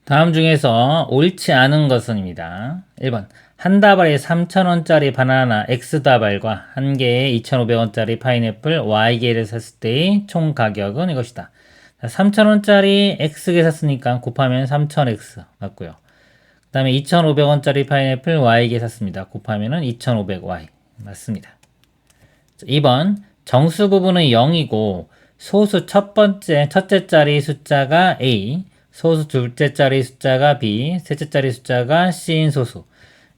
다음 중에서 옳지 않은 것은입니다. 1번 한 다발에 3,000원짜리 바나나 X다발과 한 개에 2,500원짜리 파인애플 Y개를 샀을 때의 총 가격은 이것이다. 3,000원짜리 X개 샀으니까 곱하면 3,000X 맞고요. 그 다음에 2,500원짜리 파인애플 Y개 샀습니다. 곱하면 2,500Y 맞습니다. 2번 정수 부분은 0이고 소수 첫째 자리 숫자가 A, 소수 둘째 자리 숫자가 B, 셋째 자리 숫자가 C인 소수.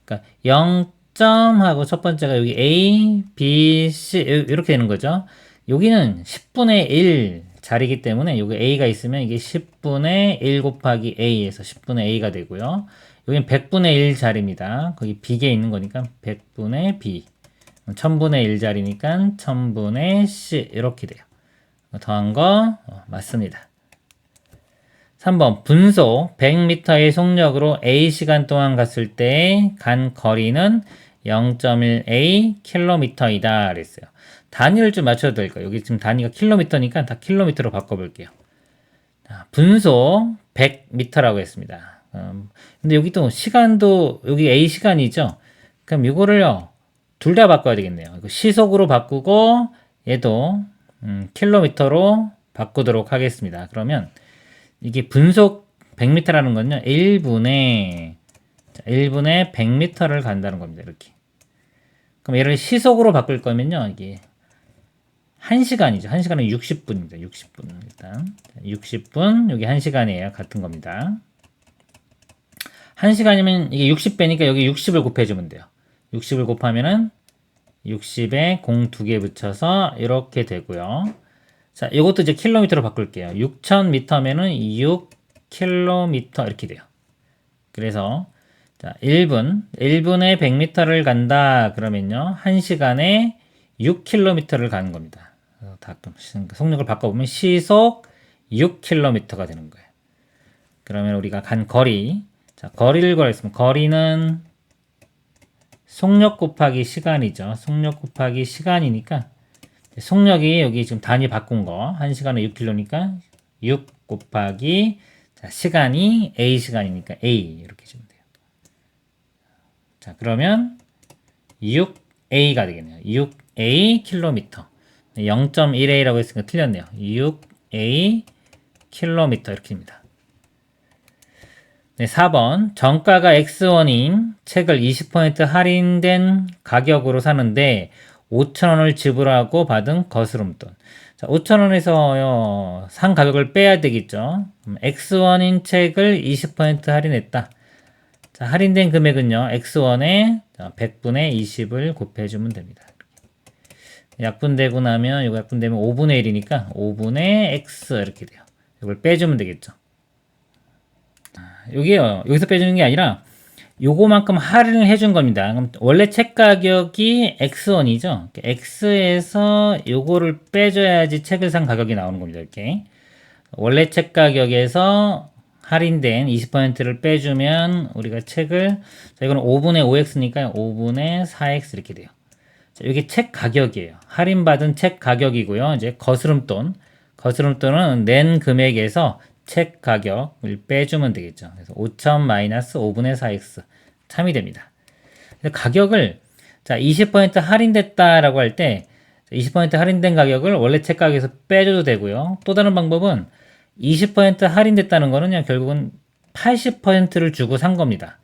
그러니까 0점 하고 첫 번째가 여기 A, B, C 이렇게 되는 거죠. 여기는 10분의 1 자리이기 때문에 여기 A가 있으면 이게 10분의 1 곱하기 A에서 10분의 A가 되고요. 여기는 100분의 1 자리입니다. 거기 B에 있는 거니까 100분의 B. 1000분의 1 자리니까 1000분의 C 이렇게 돼요. 더한 거 맞습니다. 3번 분속 100m의 속력으로 A 시간 동안 갔을 때 간 거리는 0.1A 킬로미터이다 그랬어요. 단위를 좀 맞춰도 될까요? 여기 지금 단위가 킬로미터니까 다 킬로미터로 바꿔볼게요. 분속 100m라고 했습니다. 근데 여기 또 시간도 여기 A 시간이죠. 그럼 이거를요 둘 다 바꿔야 되겠네요. 이거 시속으로 바꾸고 얘도 킬로미터로 바꾸도록 하겠습니다. 그러면 이게 분속 100m라는 건요. 1분에 100m를 간다는 겁니다. 이렇게. 그럼 얘를 시속으로 바꿀 거면요. 이게 1시간이죠. 1시간은 60분입니다. 60분. 일단 60분 여기 1시간이에요. 같은 겁니다. 1시간이면 이게 60배니까 여기 60을 곱해주면 돼요. 60을 곱하면은 60에 0 2개 붙여서 이렇게 되고요. 자, 이것도 이제 킬로미터로 바꿀게요. 6000m면은 6km 이렇게 돼요. 그래서 자, 1분에 100m를 간다 그러면요. 1시간에 6km를 가는 겁니다. 속력을 바꿔보면 시속 6km가 되는 거예요. 그러면 우리가 간 거리, 자, 거리를 구하겠습니다. 거리는 속력 곱하기 시간이죠. 속력 곱하기 시간이니까 속력이 여기 지금 단위 바꾼 거 1시간에 6km니까 6 곱하기 자, 시간이 A 시간이니까 A 이렇게 주면 돼요. 자, 그러면 6A가 되겠네요. 6A 킬로미터. 0.1A라고 했으니까 틀렸네요. 6A 킬로미터 이렇게 됩니다. 네, 4번 정가가 X1인 책을 20% 할인된 가격으로 사는데 5,000원을 지불하고 받은 거스름돈. 자, 5,000원에서 산 가격을 빼야 되겠죠. X1인 책을 20% 할인했다. 자, 할인된 금액은요. X1에 100분의 20을 곱해주면 됩니다. 약분되고 나면 이거 약분되면 5분의 1이니까 5분의 X 이렇게 돼요. 이걸 빼주면 되겠죠. 여기요. 여기서 빼주는 게 아니라 요거만큼 할인을 해준 겁니다. 그럼 원래 책 가격이 X1이죠. X에서 요거를 빼줘야지 책을 산 가격이 나오는 겁니다. 이렇게 원래 책 가격에서 할인된 20%를 빼주면 우리가 책을 자, 이거는 5분의 5X니까 5분의 4X 이렇게 돼요. 자, 이게 책 가격이에요. 할인받은 책 가격이고요. 이제 거스름돈은 낸 금액에서 책 가격을 빼주면 되겠죠. 그래서 5,000 마이너스 5분의 4x 참이 됩니다. 가격을 자 20% 할인됐다라고 할 때 20% 할인된 가격을 원래 책 가격에서 빼줘도 되고요. 또 다른 방법은 20% 할인됐다는 거는요. 결국은 80%를 주고 산 겁니다.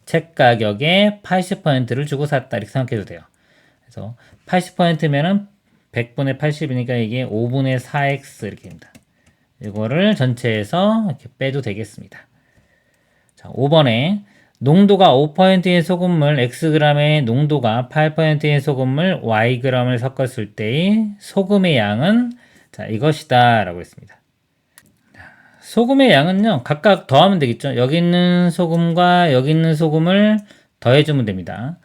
책 가격에 80%를 주고 샀다 이렇게 생각해도 돼요. 그래서 80%면은 100분의 80이니까 이게 5분의 4x 이렇게 됩니다. 이거를 전체에서 이렇게 빼도 되겠습니다. 자, 5번에 농도가 5%인 소금물 Xg의 농도가 8%인 소금물 Yg을 섞었을 때의 소금의 양은 자, 이것이다 라고 했습니다. 소금의 양은요 각각 더하면 되겠죠. 여기 있는 소금과 여기 있는 소금을 더해주면 됩니다.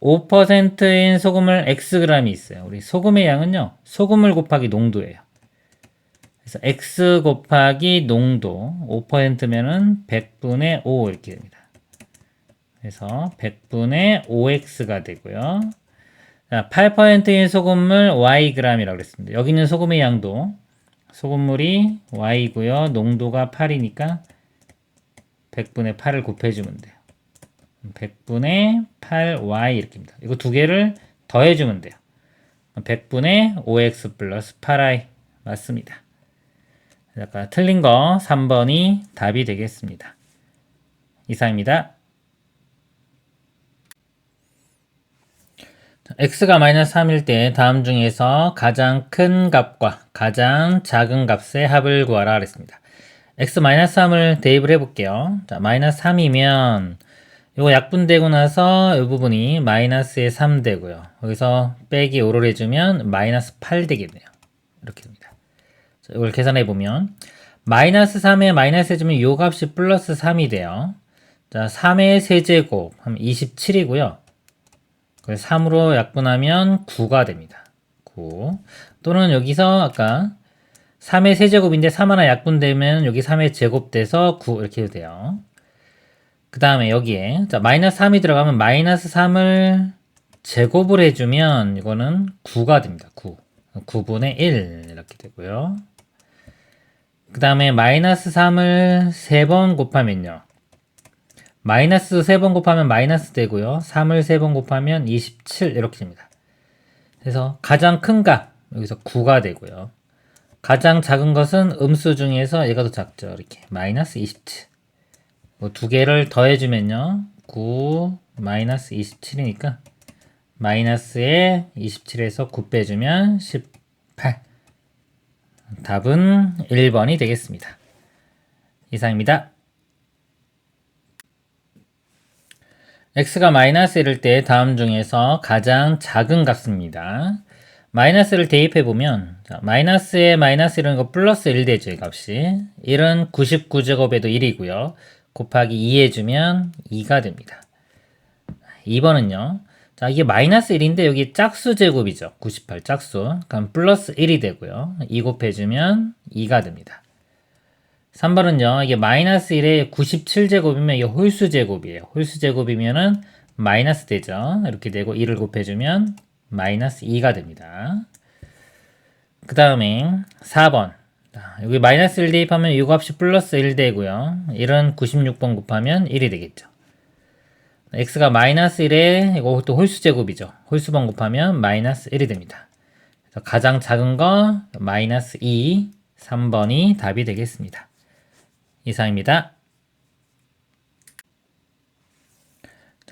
5%인 소금을 Xg이 있어요. 우리 소금의 양은요 소금물 곱하기 농도예요. 그래서 X 곱하기 농도 5%면은 100분의 5 이렇게 됩니다. 그래서 100분의 5X가 되고요. 자, 8%인 소금물 Yg이라고 그랬습니다. 여기 있는 소금의 양도 소금물이 Y고요. 농도가 8이니까 100분의 8을 곱해주면 돼요. 100분의 8y 이렇게입니다. 이거 두 개를 더해주면 돼요. 100분의 5x 플러스 8y 맞습니다. 아까 틀린 거 3번이 답이 되겠습니다. 이상입니다. x가 마이너스 3일 때 다음 중에서 가장 큰 값과 가장 작은 값의 합을 구하라 그랬습니다. x 마이너스 3을 대입을 해볼게요. 자, 마이너스 3이면 이거 약분되고 나서 이 부분이 마이너스에 3 되고요. 여기서 빼기 5를 해주면 마이너스 8 되겠네요. 이렇게 됩니다. 자, 이걸 계산해보면 마이너스 3에 마이너스 해주면 이 값이 플러스 3이 돼요. 자, 3의 세제곱 하면 27이고요. 3으로 약분하면 9가 됩니다. 9. 또는 여기서 아까 3의 세제곱인데 3 하나 약분되면 여기 3의 제곱 돼서 9 이렇게 해도 돼요. 그 다음에 여기에 자 마이너스 3이 들어가면 마이너스 3을 제곱을 해주면 이거는 9가 됩니다. 9. 9분의 1 이렇게 되고요. 그 다음에 마이너스 3을 3번 곱하면요. 마이너스 3번 곱하면 마이너스 되고요. 3을 3번 곱하면 27 이렇게 됩니다. 그래서 가장 큰 값 여기서 9가 되고요. 가장 작은 것은 음수 중에서 얘가 더 작죠. 이렇게 마이너스 27. 두 개를 더해주면요. 9 마이너스 27이니까 마이너스에 27에서 9 빼주면 18. 답은 1번이 되겠습니다. 이상입니다. x가 마이너스 1일 때 다음 중에서 가장 작은 값입니다. 마이너스를 대입해보면 마이너스에 마이너스 1은 거 플러스 1 되죠. 이 값이 1은 99제곱에도 1이고요. 곱하기 2 해주면 2가 됩니다. 2번은요. 자, 이게 마이너스 1인데 여기 짝수 제곱이죠. 98 짝수. 그럼 플러스 1이 되고요. 2 곱해주면 2가 됩니다. 3번은요. 이게 마이너스 1에 97제곱이면 이게 홀수 제곱이에요. 홀수 제곱이면은 마이너스 되죠. 이렇게 되고 2를 곱해주면 마이너스 2가 됩니다. 그 다음에 4번. 여기 마이너스 1 대입하면 이 값이 플러스 1 되고요. 1은 96번 곱하면 1이 되겠죠. x가 마이너스 1에 이것도 홀수 제곱이죠. 홀수번 곱하면 마이너스 1이 됩니다. 그래서 가장 작은 거 마이너스 2, 3번이 답이 되겠습니다. 이상입니다.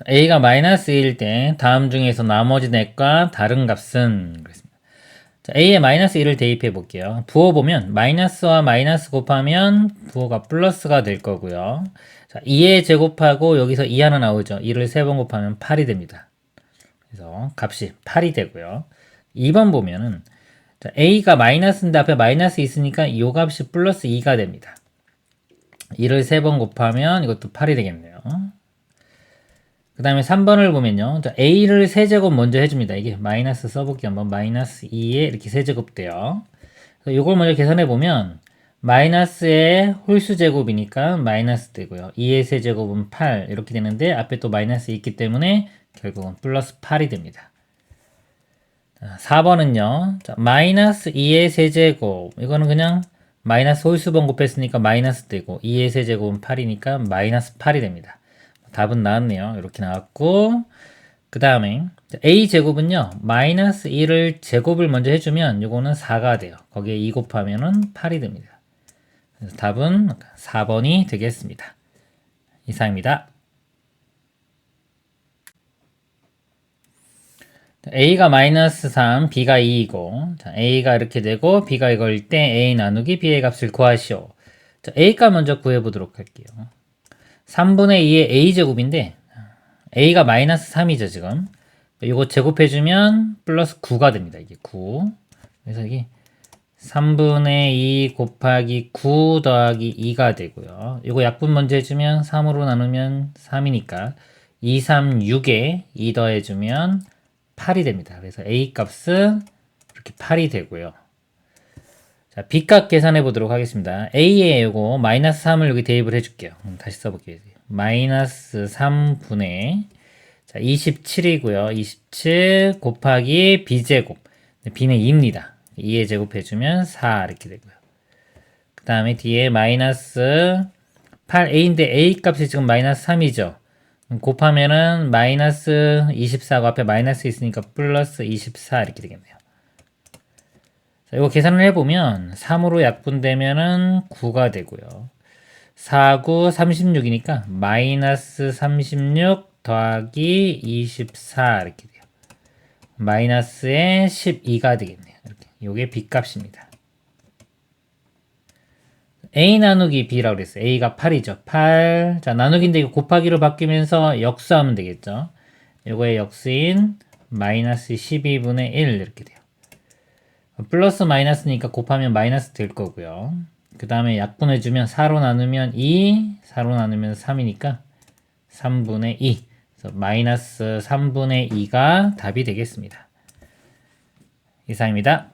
a가 마이너스 2일 때 다음 중에서 나머지 넷과 다른 값은 그랬습니다. 자, a에 마이너스 1을 대입해 볼게요. 부어보면 마이너스와 마이너스 곱하면 부호가 플러스가 될 거고요. 자, 2에 제곱하고 여기서 2 하나 나오죠. 2를 3번 곱하면 8이 됩니다. 그래서 값이 8이 되고요. 2번 보면은 자, a가 마이너스인데 앞에 마이너스 있으니까 이 값이 플러스 2가 됩니다. 2를 3번 곱하면 이것도 8이 되겠네요. 그 다음에 3번을 보면요. 자, a를 세제곱 먼저 해줍니다. 이게 마이너스 써볼게요. 한번 마이너스 2에 이렇게 세제곱 돼요. 이걸 먼저 계산해보면 마이너스의 홀수 제곱이니까 마이너스 되고요. 2의 세제곱은 8 이렇게 되는데 앞에 또 마이너스 있기 때문에 결국은 플러스 8이 됩니다. 4번은요. 자, 마이너스 2의 세제곱 이거는 그냥 마이너스 홀수번 곱했으니까 마이너스 되고 2의 세제곱은 8이니까 마이너스 8이 됩니다. 답은 나왔네요. 이렇게 나왔고 그 다음에 a제곱은요. 마이너스 1을 제곱을 먼저 해주면 이거는 4가 돼요. 거기에 2 곱하면 8이 됩니다. 그래서 답은 4번이 되겠습니다. 이상입니다. a가 마이너스 3, b가 2이고 자, a가 이렇게 되고 b가 이거일 때 a 나누기 b의 값을 구하시오. 자, a가 먼저 구해보도록 할게요. 3분의 2의 a제곱인데 a가 마이너스 3이죠 지금. 이거 제곱해주면 플러스 9가 됩니다. 이게 9. 그래서 이게 3분의 2 곱하기 9 더하기 2가 되고요. 이거 약분 먼저 해주면 3으로 나누면 3이니까 2, 3, 6에 2 더해주면 8이 됩니다. 그래서 a 값은 이렇게 8이 되고요. 자, b 값 계산해 보도록 하겠습니다. a에 이거 마이너스 3을 여기 대입을 해줄게요. 다시 써볼게요. 마이너스 3분의 자, 27이고요. 27 곱하기 b제곱. b는 2입니다. 2에 제곱해주면 4 이렇게 되고요. 그 다음에 뒤에 마이너스 8a인데 a 값이 지금 마이너스 3이죠. 곱하면은 마이너스 24고 앞에 마이너스 있으니까 플러스 24 이렇게 되겠네요. 자, 이거 계산을 해보면 3으로 약분되면은 9가 되고요. 4, 9, 36이니까 마이너스 36 더하기 24 이렇게 돼요. 마이너스에 12가 되겠네요. 이렇게. 요게 b값입니다. a 나누기 b라고 그랬어요. a가 8이죠. 8. 자, 나누기인데 이거 곱하기로 바뀌면서 역수하면 되겠죠. 요거의 역수인 마이너스 12분의 1 이렇게 돼요. 플러스 마이너스니까 곱하면 마이너스 될 거고요. 그 다음에 약분해주면 4로 나누면 2, 4로 나누면 3이니까 3분의 2. 그래서 마이너스 3분의 2가 답이 되겠습니다. 이상입니다.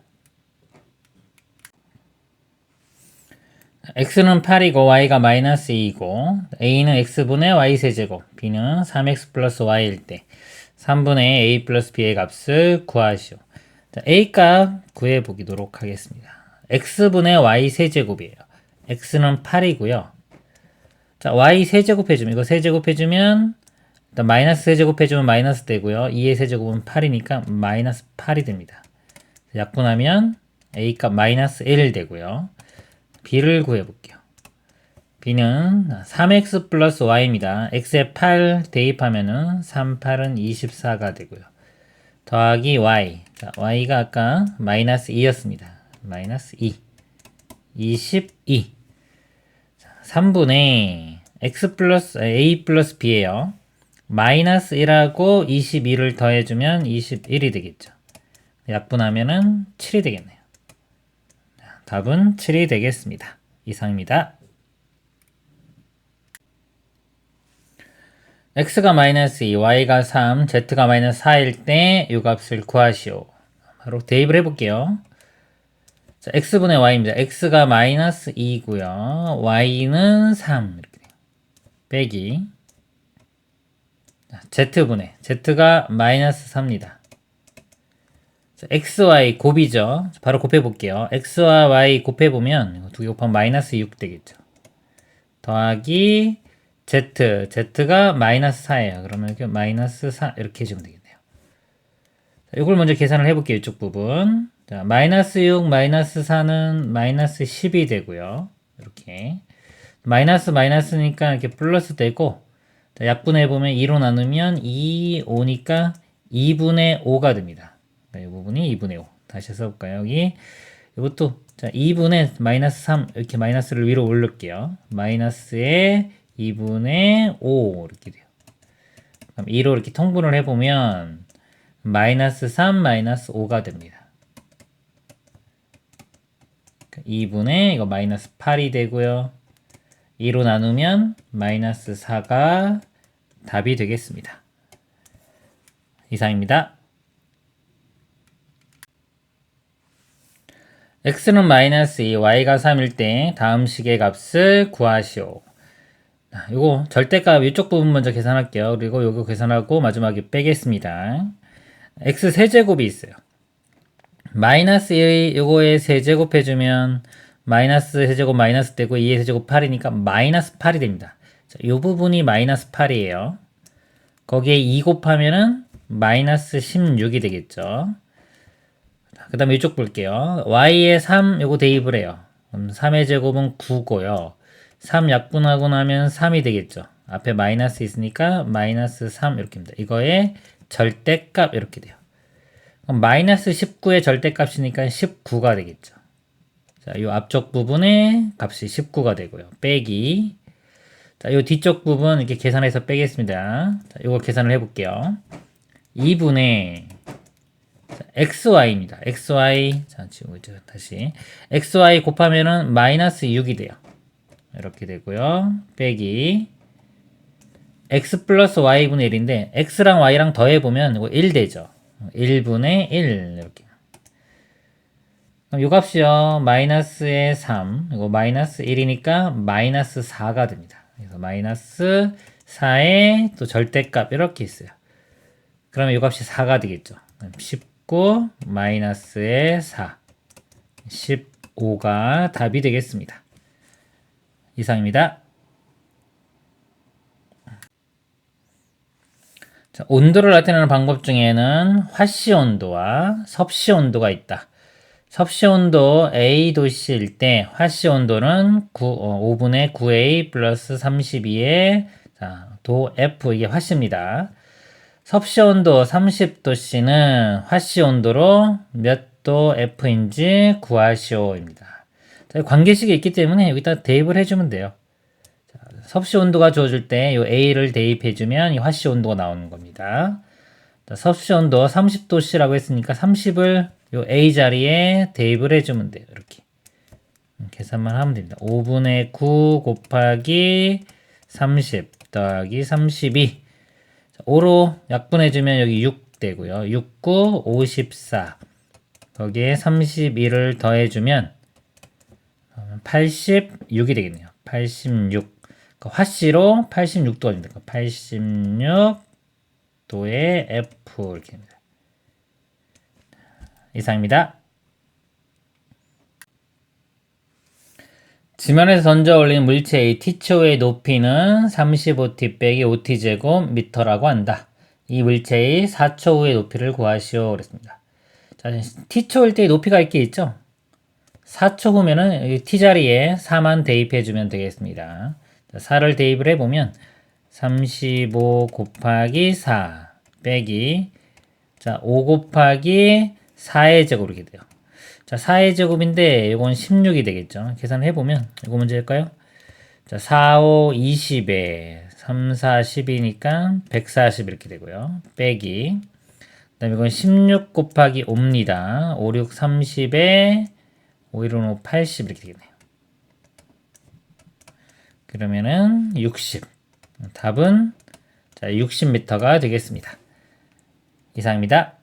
x는 8이고 y가 마이너스 2이고 a는 x분의 y 세제곱, b는 3x 플러스 y일 때 3분의 a 플러스 b의 값을 구하시오. 자, a 값 구해보도록 하겠습니다. x분의 y 세제곱이에요. x는 8이고요. 자, y 세제곱 해주면, 이거 세제곱 해주면 일단 마이너스 세제곱 해주면 마이너스 되고요. 2의 세제곱은 8이니까 마이너스 8이 됩니다. 약분하면 a 값 마이너스 1 되고요. b를 구해볼게요. b는 3x 플러스 y입니다. x에 8 대입하면은 3, 8은 24가 되고요. 더하기 y. 자, y가 아까 마이너스 2였습니다. 마이너스 2. 22. 자, 3분의 x 플러스 a 플러스 b예요. 마이너스 1하고 22를 더해주면 21이 되겠죠. 약분하면은 7이 되겠네요. 답은 7이 되겠습니다. 이상입니다. x가 마이너스 2, y가 3, z가 마이너스 4일 때 이 값을 구하시오. 바로 대입을 해볼게요. 자, x분의 y입니다. x가 마이너스 2고요. y는 3 이렇게 돼요. 빼기 z분의 z가 마이너스 3입니다. 자, xy 곱이죠. 바로 곱해볼게요. x와 y 곱해보면 두 개 곱하면 마이너스 6 되겠죠. 더하기 z가 마이너스 4예요. 그러면 이렇게 마이너스 4 이렇게 해주면 되겠네요. 자, 이걸 먼저 계산을 해볼게요. 이쪽 부분. 자, 마이너스 6, 마이너스 4는 마이너스 10이 되고요. 이렇게 마이너스 마이너스니까 이렇게 플러스 되고, 자, 약분해보면 2로 나누면 2, 5니까 2분의 5가 됩니다. 이 부분이 2분의 5. 다시 써볼까요? 여기 이것도 자 2분의 마이너스 3 이렇게 마이너스를 위로 올릴게요. 마이너스에 2분의 5 이렇게 돼요. 그럼 2로 이렇게 통분을 해보면 마이너스 3 마이너스 5가 됩니다. 2분의 이거 마이너스 8이 되고요. 2로 나누면 마이너스 4가 답이 되겠습니다. 이상입니다. x는 마이너스 2, y가 3일 때 다음 식의 값을 구하시오. 요거 절대값 이쪽 부분 먼저 계산할게요. 그리고 요거 계산하고 마지막에 빼겠습니다. x 세제곱이 있어요. 마이너스 1 요거에 세제곱 해주면 마이너스 세제곱 마이너스 되고 2의 세제곱 8이니까 마이너스 8이 됩니다. 자, 요 부분이 마이너스 8이에요. 거기에 2 곱하면은 마이너스 16이 되겠죠. 그 다음에 이쪽 볼게요. y에 3 요거 대입을 해요. 그럼 3의 제곱은 9고요. 3 약분하고 나면 3이 되겠죠. 앞에 마이너스 있으니까 마이너스 3 이렇게 입니다. 이거의 절대값 이렇게 돼요. 그럼 마이너스 19의 절대값이니까 19가 되겠죠. 자, 요 앞쪽 부분의 값이 19가 되고요. 빼기. 자, 요 뒤쪽 부분 이렇게 계산해서 빼겠습니다. 자, 요거 계산을 해볼게요. 2분의 xy입니다. xy. 자, 지우죠. 다시. xy 곱하면은 마이너스 6이 돼요. 이렇게 되고요. 빼기. x 플러스 y분의 1인데, x랑 y랑 더해보면 이거 1 되죠. 1분의 1. 이렇게. 그럼 요 값이요. 마이너스의 3. 이거 마이너스 1이니까 마이너스 4가 됩니다. 그래서 마이너스 4의 또 절대값 이렇게 있어요. 그러면 요 값이 4가 되겠죠. 19 마이너스의 4. 15가 답이 되겠습니다. 이상입니다. 자, 온도를 나타내는 방법 중에는 화씨 온도와 섭씨 온도가 있다. 섭씨 온도 A도씨일 때 화씨 온도는 5분의 9A 플러스 32의 도 F, 이게 화씨입니다. 섭씨 온도 30도씨는 화씨 온도로 몇 도 F인지 구하시오입니다. 자, 관계식이 있기 때문에 여기다 대입을 해주면 돼요. 자, 섭씨 온도가 주어질 때 이 A를 대입해주면 이 화씨 온도가 나오는 겁니다. 자, 섭씨 온도 30도씨라고 했으니까 30을 요 A 자리에 대입을 해주면 돼요. 이렇게. 계산만 하면 됩니다. 5분의 9 곱하기 30 더하기 32. 5로 약분해주면 여기 6 되고요. 6, 9, 54. 거기에 32를 더해주면 86이 되겠네요. 86. 화씨로 86도가 됩니다. 86도의 F 이렇게 됩니다. 이상입니다. 지면에서 던져 올린 물체의 T초의 높이는 35T 빼기 5T제곱 미터라고 한다. 이 물체의 4초 후의 높이를 구하시오. 그랬습니다. 자, T초일 때 높이가 있게 있죠? 4초 후면은 T자리에 4만 대입해주면 되겠습니다. 자, 4를 대입을 해보면 35 곱하기 4 빼기 5 곱하기 4의 제곱 이렇게 돼요. 자, 4의 제곱인데 이건 16이 되겠죠. 계산해보면 이거 문제일까요? 자, 4, 5, 20에 3, 4, 10이니까 140 이렇게 되고요. 빼기 그 다음에 이건 16 곱하기 5입니다. 5, 6, 30에 5, 1, 5, 80 이렇게 되겠네요. 그러면은 60. 답은 60m가 되겠습니다. 이상입니다.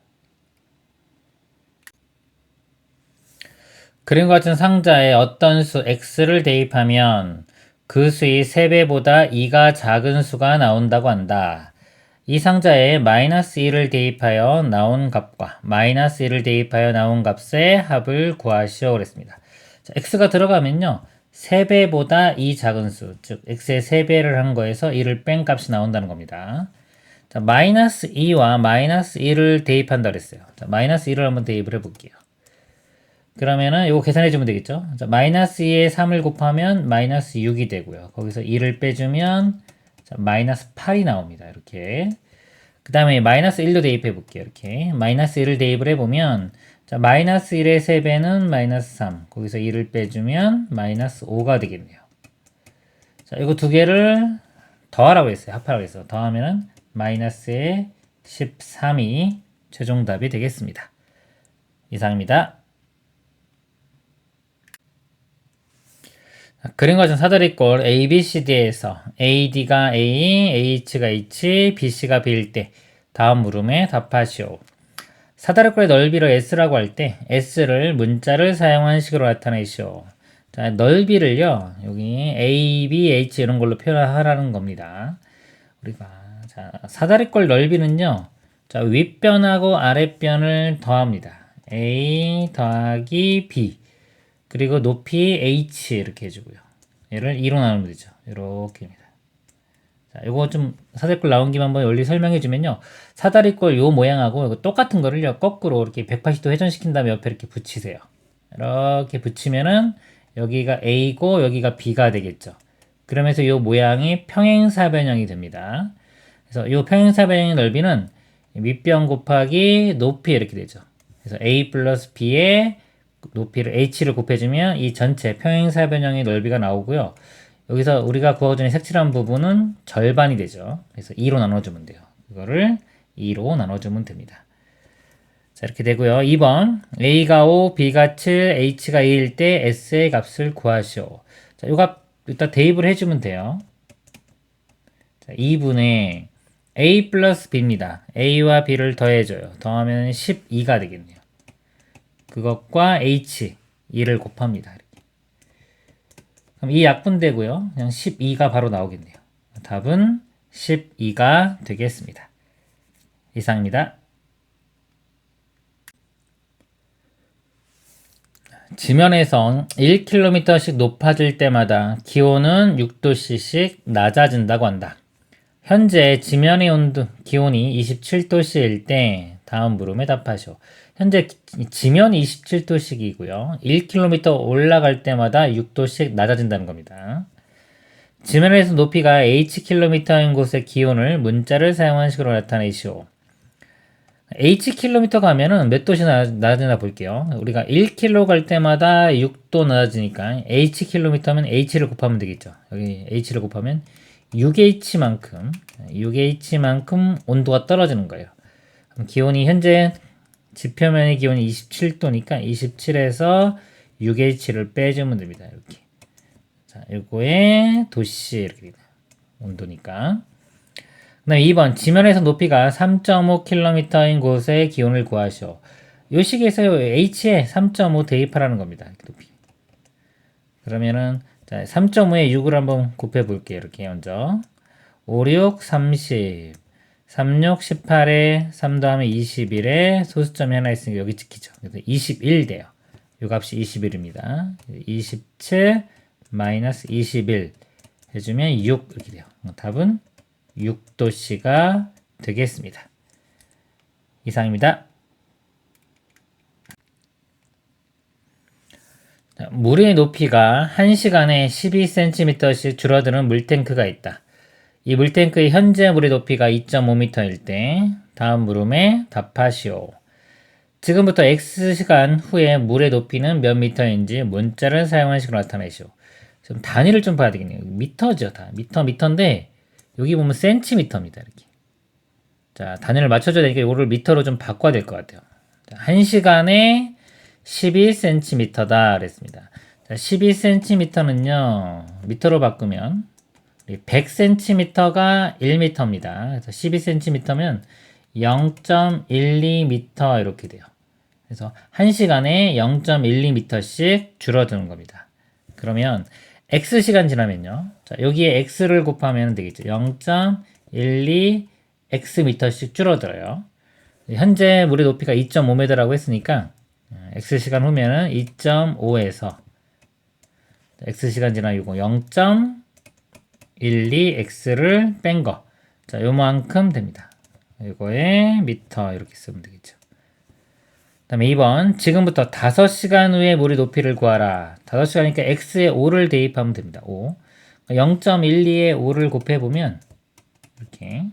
그림과 같은 상자에 어떤 수 x를 대입하면 그 수의 3배보다 2가 작은 수가 나온다고 한다. 이 상자에 마이너스 1을 대입하여 나온 값과 마이너스 1을 대입하여 나온 값의 합을 구하시오 그랬습니다. 자, x가 들어가면요. 3배보다 2 작은 수, 즉 x의 3배를 한 거에서 1을 뺀 값이 나온다는 겁니다. 자, 마이너스 2와 마이너스 1을 대입한다 그랬어요. 자, 마이너스 1을 한번 대입을 해볼게요. 그러면은 이거 계산해 주면 되겠죠. 자, 마이너스 2에 3을 곱하면 마이너스 6이 되고요. 거기서 2를 빼주면 마이너스 8이 나옵니다. 이렇게. 그 다음에 마이너스 1도 대입해 볼게요. 이렇게. 마이너스 1을 대입을 해보면 자, 마이너스 1의 3배는 마이너스 3. 거기서 2를 빼주면 마이너스 5가 되겠네요. 자, 이거 두 개를 더하라고 했어요. 합하라고 했어요. 더하면은 마이너스의 13이 최종 답이 되겠습니다. 이상입니다. 그림과 같은 사다리꼴 ABCD에서 AD가 A, H가 H, BC가 B일 때 다음 물음에 답하시오. 사다리꼴의 넓이를 S라고 할 때 S를 문자를 사용한 식으로 나타내시오. 자, 넓이를요, 여기 A, B, H 이런 걸로 표현하라는 겁니다. 우리가 자, 사다리꼴 넓이는요, 자, 윗변하고 아랫변을 더합니다. A 더하기 B. 그리고 높이 H 이렇게 해주고요. 얘를 2로 나누면 되죠. 이렇게입니다. 자, 이거 좀 사다리꼴 나온 김에 한번 원리 설명해주면요. 사다리꼴 요 모양하고 이거 똑같은 거를요. 거꾸로 이렇게 180도 회전시킨 다음에 옆에 이렇게 붙이세요. 이렇게 붙이면은 여기가 A고 여기가 B가 되겠죠. 그러면서 요 모양이 평행사변형이 됩니다. 그래서 요 평행사변형의 넓이는 밑변 곱하기 높이 이렇게 되죠. 그래서 A 플러스 B의 높이를 h를 곱해주면 이 전체 평행사변형의 넓이가 나오고요. 여기서 우리가 구하고전에 색칠한 부분은 절반이 되죠. 그래서 2로 나눠주면 돼요. 이거를 2로 나눠주면 됩니다. 자, 이렇게 되고요. 2번 A가 5, B가 7, H가 2일 때 S의 값을 구하시오. 자, 이 값 일단 대입을 해주면 돼요. 자, 2분의 A 플러스 B입니다. A와 B를 더해줘요. 더하면 12가 되겠네요. 그것과 H 2를 곱합니다. 이렇게. 그럼 이 약분되고요. 그냥 12가 바로 나오겠네요. 답은 12가 되겠습니다. 이상입니다. 지면에서 1km씩 높아질 때마다 기온은 6도씨씩 낮아진다고 한다. 현재 지면의 온도, 기온이 27도씨일 때 다음 물음에 답하시오. 현재 지면이 27도씩이고요. 1km 올라갈 때마다 6도씩 낮아진다는 겁니다. 지면에서 높이가 hkm인 곳의 기온을 문자를 사용한 식으로 나타내시오. hkm 가면은 몇 도씩 낮아지나 볼게요. 우리가 1km 갈 때마다 6도 낮아지니까 hkm면 h를 곱하면 되겠죠. 여기 h를 곱하면 6h만큼 온도가 떨어지는 거예요. 기온이 현재 지표면의 기온이 27도니까 27에서 6h를 빼주면 됩니다. 이렇게. 자, 요거에 도씨 이렇게 됩니다. 온도니까. 그 다음에 2번 지면에서 높이가 3.5km인 곳의 기온을 구하시오. 요 식에서 h에 3.5 대입하라는 겁니다. 이렇게 높이. 그러면은 자, 3.5에 6을 한번 곱해 볼게요. 이렇게 먼저 5, 6, 30 36, 18에 3 더하면 21에 소수점이 하나 있으니까 여기 찍히죠. 그래서 21 돼요. 요 값이 21입니다. 27 마이너스 21 해주면 6 이렇게 돼요. 답은 6도씨가 되겠습니다. 이상입니다. 물의 높이가 1시간에 12cm씩 줄어드는 물탱크가 있다. 이 물탱크의 현재 물의 높이가 2.5m일 때 다음 물음에 답하시오. 지금부터 X시간 후에 물의 높이는 몇 미터인지 문자를 사용한 식으로 나타내시오. 지금 단위를 좀 봐야 되겠네요. 미터죠. 다 미터인데 여기 보면 센티미터입니다. 이렇게. 자, 단위를 맞춰줘야 되니까 이거를 미터로 좀 바꿔야 될 것 같아요. 자, 1시간에 12cm다 그랬습니다. 자, 12cm는요. 미터로 바꾸면 100cm가 1m입니다. 그래서 12cm면 0.12m 이렇게 돼요. 그래서 1시간에 0.12m씩 줄어드는 겁니다. 그러면 x시간 지나면요. 자, 여기에 x를 곱하면 되겠죠. 0.12xm씩 줄어들어요. 현재 물의 높이가 2.5m라고 했으니까 x시간 후면은 2.5에서 x시간 지나고 0.12x를 뺀 거. 자, 요만큼 됩니다. 이거에 미터 이렇게 쓰면 되겠죠. 그 다음에 2번 지금부터 5시간 후에 물의 높이를 구하라. 5시간이니까 x에 5를 대입하면 됩니다. 5 0.12에 5를 곱해보면 이렇게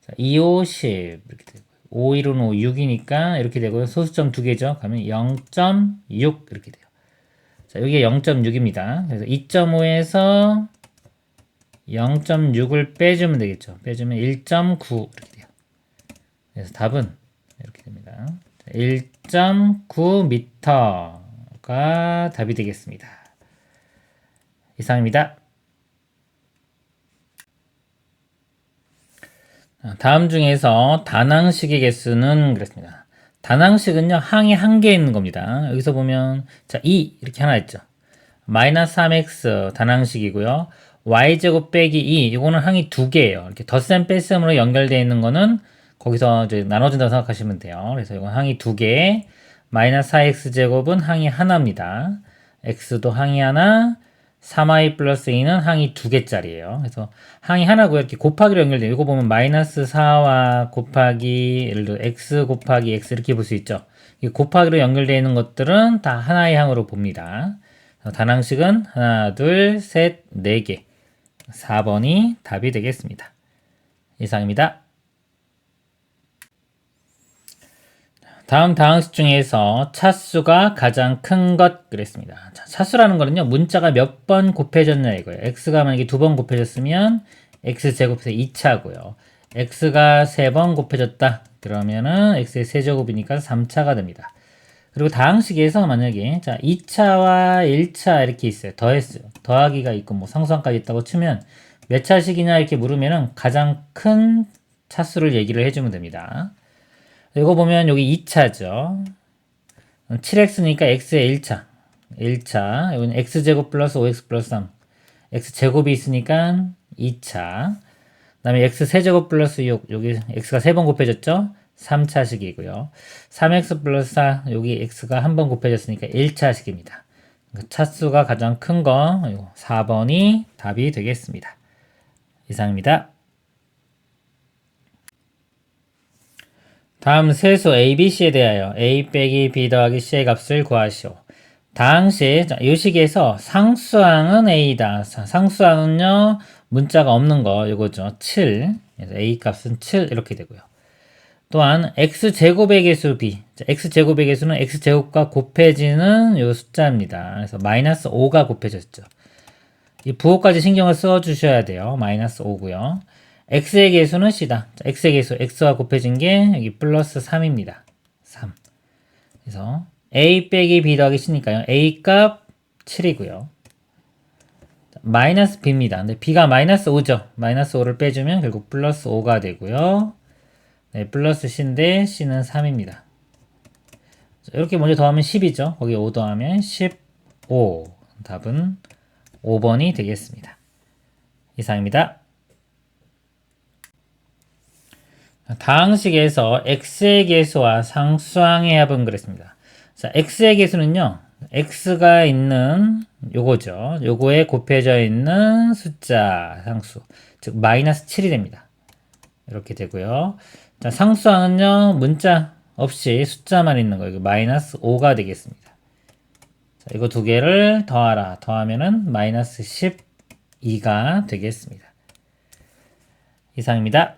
자, 2, 5, 10 이렇게 되고 5, 1은 5, 6이니까 이렇게 되고요. 소수점 2개죠. 그러면 0.6 이렇게 돼요. 자, 여기가 0.6입니다. 그래서 2.5에서 0.6을 빼주면 되겠죠. 빼주면 1.9 이렇게 돼요. 그래서 답은 이렇게 됩니다. 1.9m가 답이 되겠습니다. 이상입니다. 다음 중에서 다낭식의 개수는 그렇습니다. 다낭식은요, 항이 한 개 있는 겁니다. 여기서 보면, 자, 2 이렇게 하나 있죠. 마이너스 3x 다낭식이고요. y제곱 빼기 2, 이거는 항이 두 개예요. 이렇게 덧셈 뺄셈으로 연결되어 있는 거는 거기서 이제 나눠진다고 생각하시면 돼요. 그래서 이건 항이 두 개, 마이너스 4x제곱은 항이 하나입니다. x도 항이 하나, 3y 플러스 2는 항이 두 개짜리예요. 그래서 항이 하나고요. 이렇게 곱하기로 연결돼요. 이거 보면 마이너스 4와 곱하기, 예를 들어 x 곱하기 x 이렇게 볼 수 있죠. 이 곱하기로 연결되어 있는 것들은 다 하나의 항으로 봅니다. 다낭식은 하나, 둘, 셋, 네 개. 4번이 답이 되겠습니다. 이상입니다. 다음 다항식 중에서 차수가 가장 큰 것 그랬습니다. 자, 차수라는 거는요, 문자가 몇 번 곱해졌냐 이거예요. x가 만약에 2번 곱해졌으면 x제곱에서 2차고요. x가 3번 곱해졌다. 그러면은 x의 세제곱이니까 3차가 됩니다. 그리고 다항식에서 만약에 자 2차와 1차 이렇게 있어요. 더했어요. 더하기가 있고 뭐 상수항까지 있다고 치면 몇 차식이냐 이렇게 물으면은 가장 큰 차수를 얘기를 해주면 됩니다. 이거 보면 여기 2차죠. 7x니까 x의 1차. 1차. 이건 x제곱 플러스 5x 플러스 3. x제곱이 있으니까 2차. 그 다음에 x세제곱 플러스 6. 여기 x가 3번 곱해졌죠? 3차식이고요. 3x 플러스 4. 여기 x가 한 번 곱해졌으니까 1차식입니다. 차수가 가장 큰 거 4번이 답이 되겠습니다. 이상입니다. 다음 세수 A, B, C에 대하여 A 빼기 B 더하기 C의 값을 구하시오. 다항식, 이 식에서 상수항은 A다. 상수항은요, 문자가 없는 거, 이거죠. 7. 그래서 A 값은 7 이렇게 되고요. 또한 x제곱의 개수 b. x제곱의 개수는 x제곱과 곱해지는 요 숫자입니다. 그래서 마이너스 5가 곱해졌죠. 이 부호까지 신경을 써 주셔야 돼요. 마이너스 5고요. x의 개수는 c다. 자, x의 개수, x와 곱해진 게 여기 플러스 3입니다. 3. 그래서 a 빼기 b 더하기 c니까요. a 값 7이고요. 마이너스 b입니다. 근데 b가 마이너스 5죠. 마이너스 5를 빼주면 결국 플러스 5가 되고요. 네, 플러스 c인데 c는 3입니다. 이렇게 먼저 더하면 10이죠. 거기 5 더하면 15. 답은 5번이 되겠습니다. 이상입니다. 다항식에서 x의 개수와 상수항의 합은 그랬습니다. 자, x의 개수는요. x가 있는 요거죠. 요거에 곱해져 있는 숫자 상수. 즉 마이너스 7이 됩니다. 이렇게 되고요. 자, 상수항은요. 문자 없이 숫자만 있는 거. 이거 마이너스 5가 되겠습니다. 자, 이거 두 개를 더하라. 더하면은 마이너스 12가 되겠습니다. 이상입니다.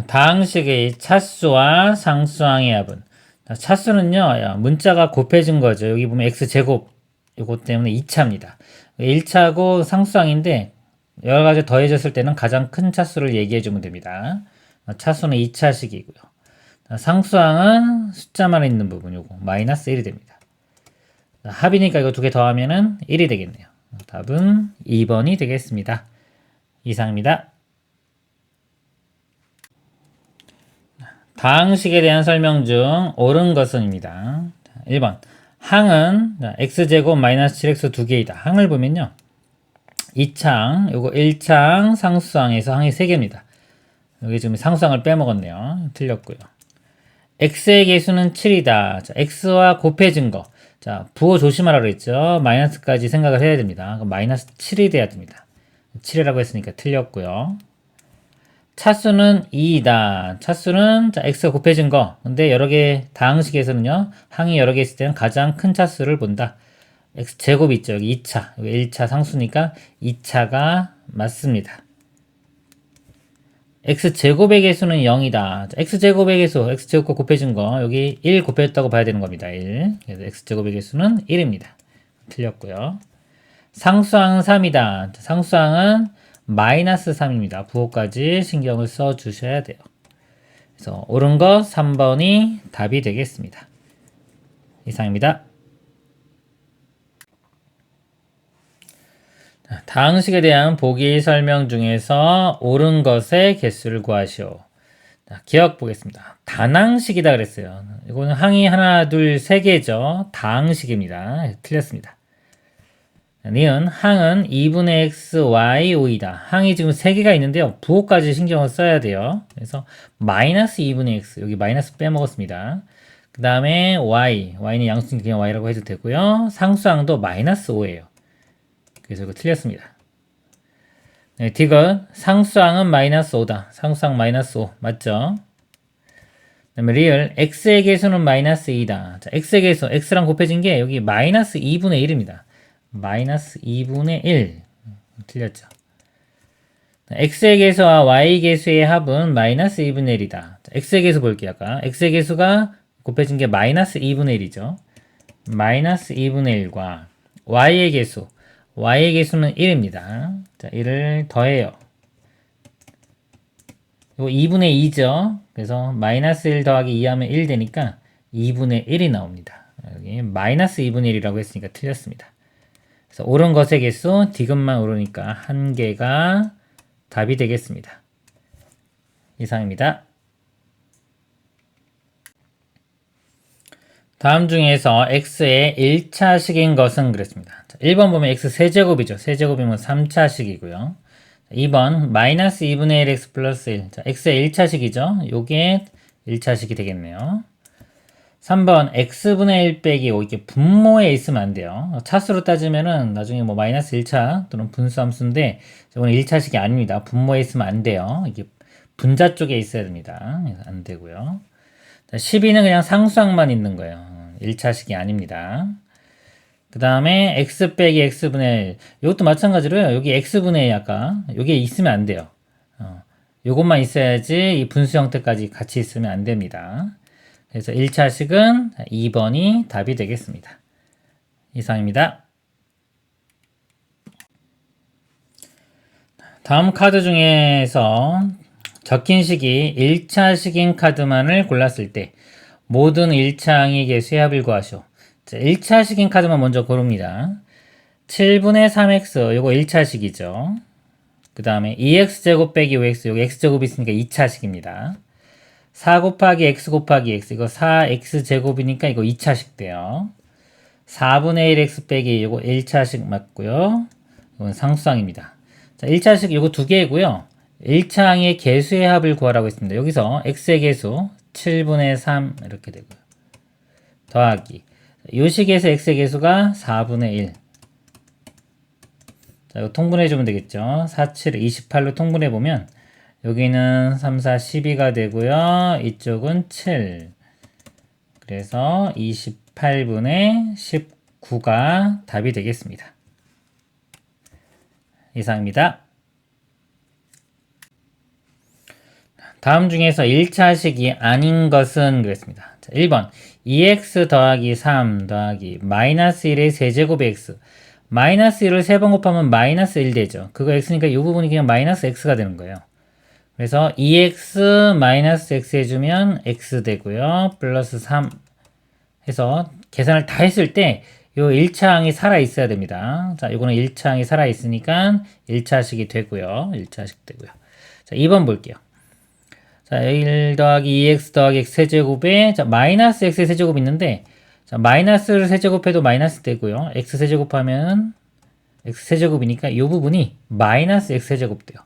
다항식의 차수와 상수항의 합은, 차수는요, 문자가 곱해진 거죠. 여기 보면 x제곱, 이거 때문에 2차입니다. 1차고 상수항인데, 여러 가지 더해졌을 때는 가장 큰 차수를 얘기해 주면 됩니다. 차수는 2차식이고요. 상수항은 숫자만 있는 부분, 요거, 마이너스 1이 됩니다. 합이니까 이거 두 개 더하면은 1이 되겠네요. 답은 2번이 되겠습니다. 이상입니다. 다항식에 대한 설명 중 옳은 것은입니다. 1번. 항은 x제곱 마이너스 7x 두 개이다. 항을 보면요. 2창, 요거 1창 상수항에서 항이 3개입니다. 여기 지금 상수항을 빼먹었네요. 틀렸고요. x의 개수는 7이다. 자, x와 곱해진 거. 자, 부호 조심하라 그랬죠. 마이너스까지 생각을 해야 됩니다. 그럼 마이너스 7이 돼야 됩니다. 7이라고 했으니까 틀렸고요. 차수는 2이다. 차수는 자, x가 곱해진 거. 근데 여러 개 다항식에서는요. 항이 여러 개 있을 때는 가장 큰 차수를 본다. x제곱이 있죠. 여기 2차. 여기 1차 상수니까 2차가 맞습니다. x제곱의 개수는 0이다. x제곱의 개수, x제곱과 곱해진 거. 여기 1 곱했다고 봐야 되는 겁니다. 1. 그래서 x제곱의 개수는 1입니다. 틀렸고요. 상수항은 3이다. 상수항은 마이너스 3입니다. 부호까지 신경을 써 주셔야 돼요. 그래서 옳은 거 3번이 답이 되겠습니다. 이상입니다. 다항식에 대한 보기 설명 중에서 옳은 것의 개수를 구하시오. 자, 기억 보겠습니다. 단항식이다 그랬어요. 이거는 항이 하나, 둘, 세 개죠. 다항식입니다. 틀렸습니다. 니은 항은 2분의 x, y, 5이다. 항이 지금 3개가 있는데요. 부호까지 신경을 써야 돼요. 그래서 마이너스 2분의 x, 여기 마이너스 빼먹었습니다. 그 다음에 y는 양수니까 그냥 y라고 해도 되고요. 상수항도 마이너스 5예요. 그래서 이거 틀렸습니다. 네, 디귿 상수항은 마이너스 5다. 상수항 마이너스 5 맞죠? 그 다음에 리을 x의 개수는 마이너스 2다. 자, x의 개수, x랑 곱해진 게 여기 마이너스 2분의 1입니다. 마이너스 2분의 1 틀렸죠. x의 개수와 y 개수의 합은 마이너스 2분의 1이다. 자, x의 개수 볼게요. 아까 x의 개수가 곱해진 게 마이너스 2분의 1이죠. 마이너스 2분의 1과 y의 개수는 1입니다. 자, 1을 더해요. 이거 2분의 2죠. 그래서 마이너스 1 더하기 2 하면 1 되니까 2분의 1이 나옵니다. 여기 마이너스 2분의 1이라고 했으니까 틀렸습니다. 그래서 옳은 것의 개수 디귿만 오르니까 한 개가 답이 되겠습니다. 이상입니다. 다음 중에서 x의 1차식인 것은 그랬습니다. 1번 보면 x 세제곱이죠. 세제곱이면 3차식이고요. 2번 마이너스 2분의 1x 플러스 1. 자, x의 1차식이죠. 요게 1차식이 되겠네요. 3번 x분의 1 빼기 5 이게 분모에 있으면 안 돼요. 차수로 따지면은 나중에 뭐 마이너스 1차 또는 분수함수인데 저건 1차식이 아닙니다. 분모에 있으면 안 돼요. 이게 분자 쪽에 있어야 됩니다. 안 되고요. 12는 그냥 상수항만 있는 거예요. 1차식이 아닙니다. 그 다음에 x 빼기 x분의 1. 이것도 마찬가지로요. 여기 x분의 1 아까 여기에 있으면 안 돼요. 요것만 있어야지 이 분수 형태까지 같이 있으면 안 됩니다. 그래서 1차식은 2번이 답이 되겠습니다. 이상입니다. 다음 카드 중에서 적힌 식이 1차식인 카드만을 골랐을 때 모든 1차항의 개수의 합을 구하시오. 1차식인 카드만 먼저 고릅니다. 7분의 3x 요거 1차식이죠. 그 다음에 2x제곱 빼기 5x 여기 x제곱이 있으니까 2차식입니다. 4 곱하기 x 곱하기 x 이거 4x제곱이니까 이거 2차식 돼요. 4분의 1x 빼기 이거 1차식 맞고요. 이건 상수항입니다. 자, 1차식 이거 두 개고요. 1차항의 개수의 합을 구하라고 했습니다. 여기서 x의 개수 7분의 3 이렇게 되고요. 더하기 이 식에서 x의 개수가 4분의 1. 자, 이거 통분해주면 되겠죠. 4, 7, 28로 통분해보면 여기는 3, 4, 12가 되고요. 이쪽은 7. 그래서 28분의 19가 답이 되겠습니다. 이상입니다. 다음 중에서 1차식이 아닌 것은 그랬습니다. 자, 1번 2x 더하기 3 더하기 마이너스 1의 세제곱의 x 마이너스 1을 3번 곱하면 마이너스 1 되죠. 그거 x니까 이 부분이 그냥 마이너스 x가 되는 거예요. 그래서 2x 마이너스 x 해주면 x 되고요. 플러스 3 해서 계산을 다 했을 때 요 1차항이 살아있어야 됩니다. 자, 요거는 1차항이 살아있으니까 1차식이 되고요. 1차식 되고요. 자, 2번 볼게요. 자, 1 더하기 2x 더하기 x 세제곱에 자, 마이너스 x의 세제곱이 있는데 자, 마이너스를 세제곱해도 마이너스 되고요. x 세제곱하면 x 세제곱이니까 이 부분이 마이너스 x 세제곱 돼요.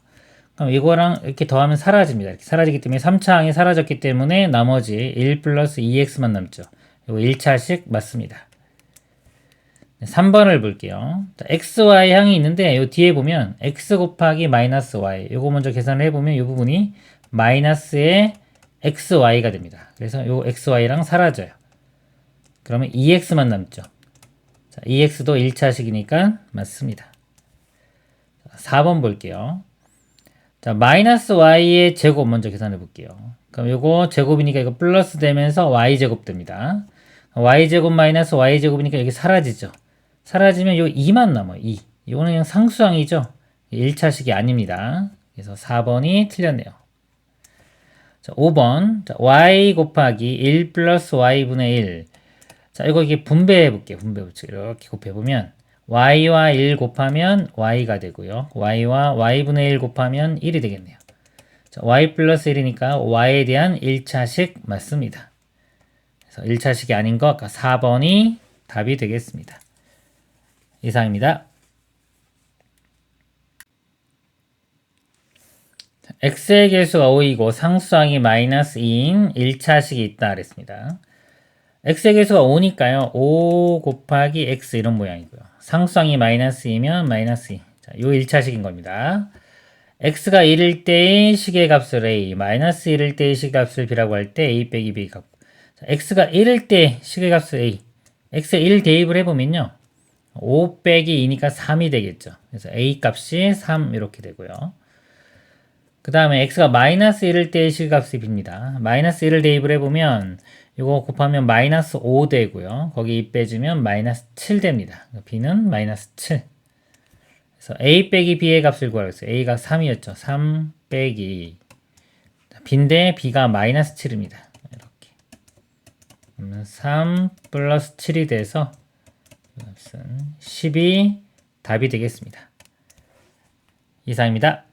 그럼 이거랑 이렇게 더하면 사라집니다. 이렇게 사라지기 때문에 3차항이 사라졌기 때문에 나머지 1 플러스 2x만 남죠. 이거 1차식 맞습니다. 3번을 볼게요. 자, xy 항이 있는데 이 뒤에 보면 x 곱하기 마이너스 y 이거 먼저 계산을 해보면 이 부분이 마이너스의 xy가 됩니다. 그래서 이 xy랑 사라져요. 그러면 2x만 남죠. 자, 2x도 1차식이니까 맞습니다. 4번 볼게요. 자, 마이너스 y의 제곱 먼저 계산해 볼게요. 그럼 요거 제곱이니까 이거 플러스 되면서 y제곱 됩니다. y제곱 마이너스 y제곱이니까 여기 사라지죠. 사라지면 요 2만 남아요. 2. 이거는 그냥 상수항이죠. 1차식이 아닙니다. 그래서 4번이 틀렸네요. 자, 5번. 자, y 곱하기 1 플러스 y분의 1. 자, 이거 이게 분배해 볼게요. 분배 법칙. 이렇게 곱해 보면 y와 1 곱하면 y가 되고요. y와 y분의 1 곱하면 1이 되겠네요. 자, y 플러스 1이니까 y에 대한 1차식 맞습니다. 그래서 1차식이 아닌 거 아까 4번이 답이 되겠습니다. 이상입니다. x의 개수가 5이고 상수항이 마이너스 2인 1차식이 있다 그랬습니다. x의 개수가 5니까요. 5 곱하기 x 이런 모양이고요. 상수항이 마이너스 2면 마이너스 2. 자, 요 1차식인 겁니다. x가 1일 때의 식의 값을 a, 마이너스 1일 때의 식의 값을 b라고 할 때 a 빼기 b 값. 자, x가 1일 때 식의 값을 a. x에 1 대입을 해보면요. 5 빼기 2니까 3이 되겠죠. 그래서 a 값이 3 이렇게 되고요. 그 다음에 x가 마이너스 1일 때의 식값이 b입니다. 마이너스 1을 대입을 해보면 이거 곱하면 마이너스 5 되고요. 거기 2 빼주면 마이너스 7 됩니다. b는 마이너스 7. 그래서 a 빼기 b의 값을 구하라고 했어요. a가 3이었죠. 3 빼기 b인데 b가 마이너스 7입니다. 이렇게. 그러면 3 플러스 7이 돼서 이 값은 10이 답이 되겠습니다. 이상입니다.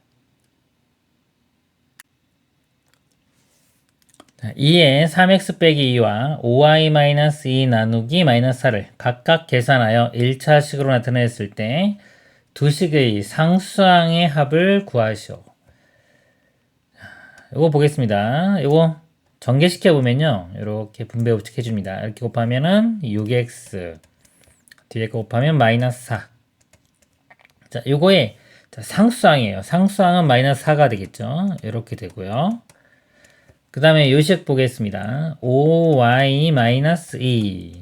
2에 3x 빼기 2와 5y-2 나누기 마이너스 4를 각각 계산하여 1차식으로 나타냈을 때 두 식의 상수항의 합을 구하시오. 이거 보겠습니다. 이거 전개시켜 보면요. 이렇게 분배 법칙 해줍니다. 이렇게 곱하면은 6x 뒤에 거 곱하면 마이너스 4. 자, 요거에 자, 상수항이에요. 상수항은 마이너스 4가 되겠죠. 이렇게 되고요. 그 다음에 요식 보겠습니다. 5y 마이너스 2.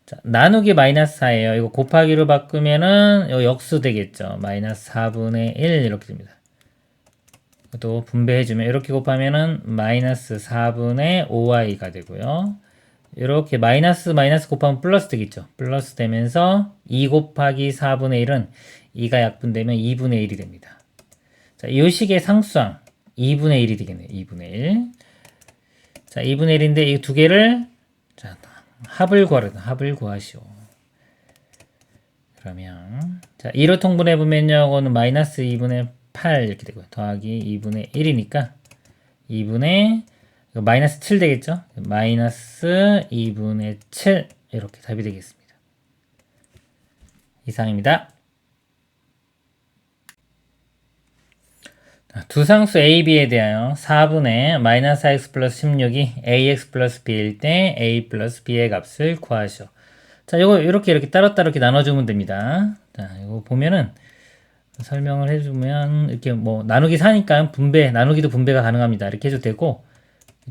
자, 나누기 마이너스 4예요. 이거 곱하기로 바꾸면은 이거 역수 되겠죠. 마이너스 4분의 1 이렇게 됩니다. 또 분배해주면 이렇게 곱하면은 마이너스 4분의 5y가 되고요. 이렇게 마이너스 곱하면 플러스 되겠죠. 플러스 되면서 2 곱하기 4분의 1은 2가 약분되면 2분의 1이 됩니다. 자, 이 식의 상수항 2분의 1이 되겠네요. 2분의 1. 자, 2분의 1인데 이 두 개를 자, 합을 구하시오. 그러면 자, 2로 통분해 보면요. 이거는 마이너스 2분의 8 이렇게 되고요. 더하기 2분의 1이니까 2분의 마이너스 7 되겠죠? 마이너스 2분의 7 이렇게 답이 되겠습니다. 이상입니다. 두 상수 a, b에 대하여 4분의 마이너스 4x 플러스 16이 ax 플러스 b일 때 a 플러스 b의 값을 구하시오. 자, 이거 이렇게 따로따로 이렇게 나눠주면 됩니다. 자, 이거 보면은 설명을 해주면 이렇게 뭐 나누기 4니까 나누기도 분배가 가능합니다. 이렇게 해도 되고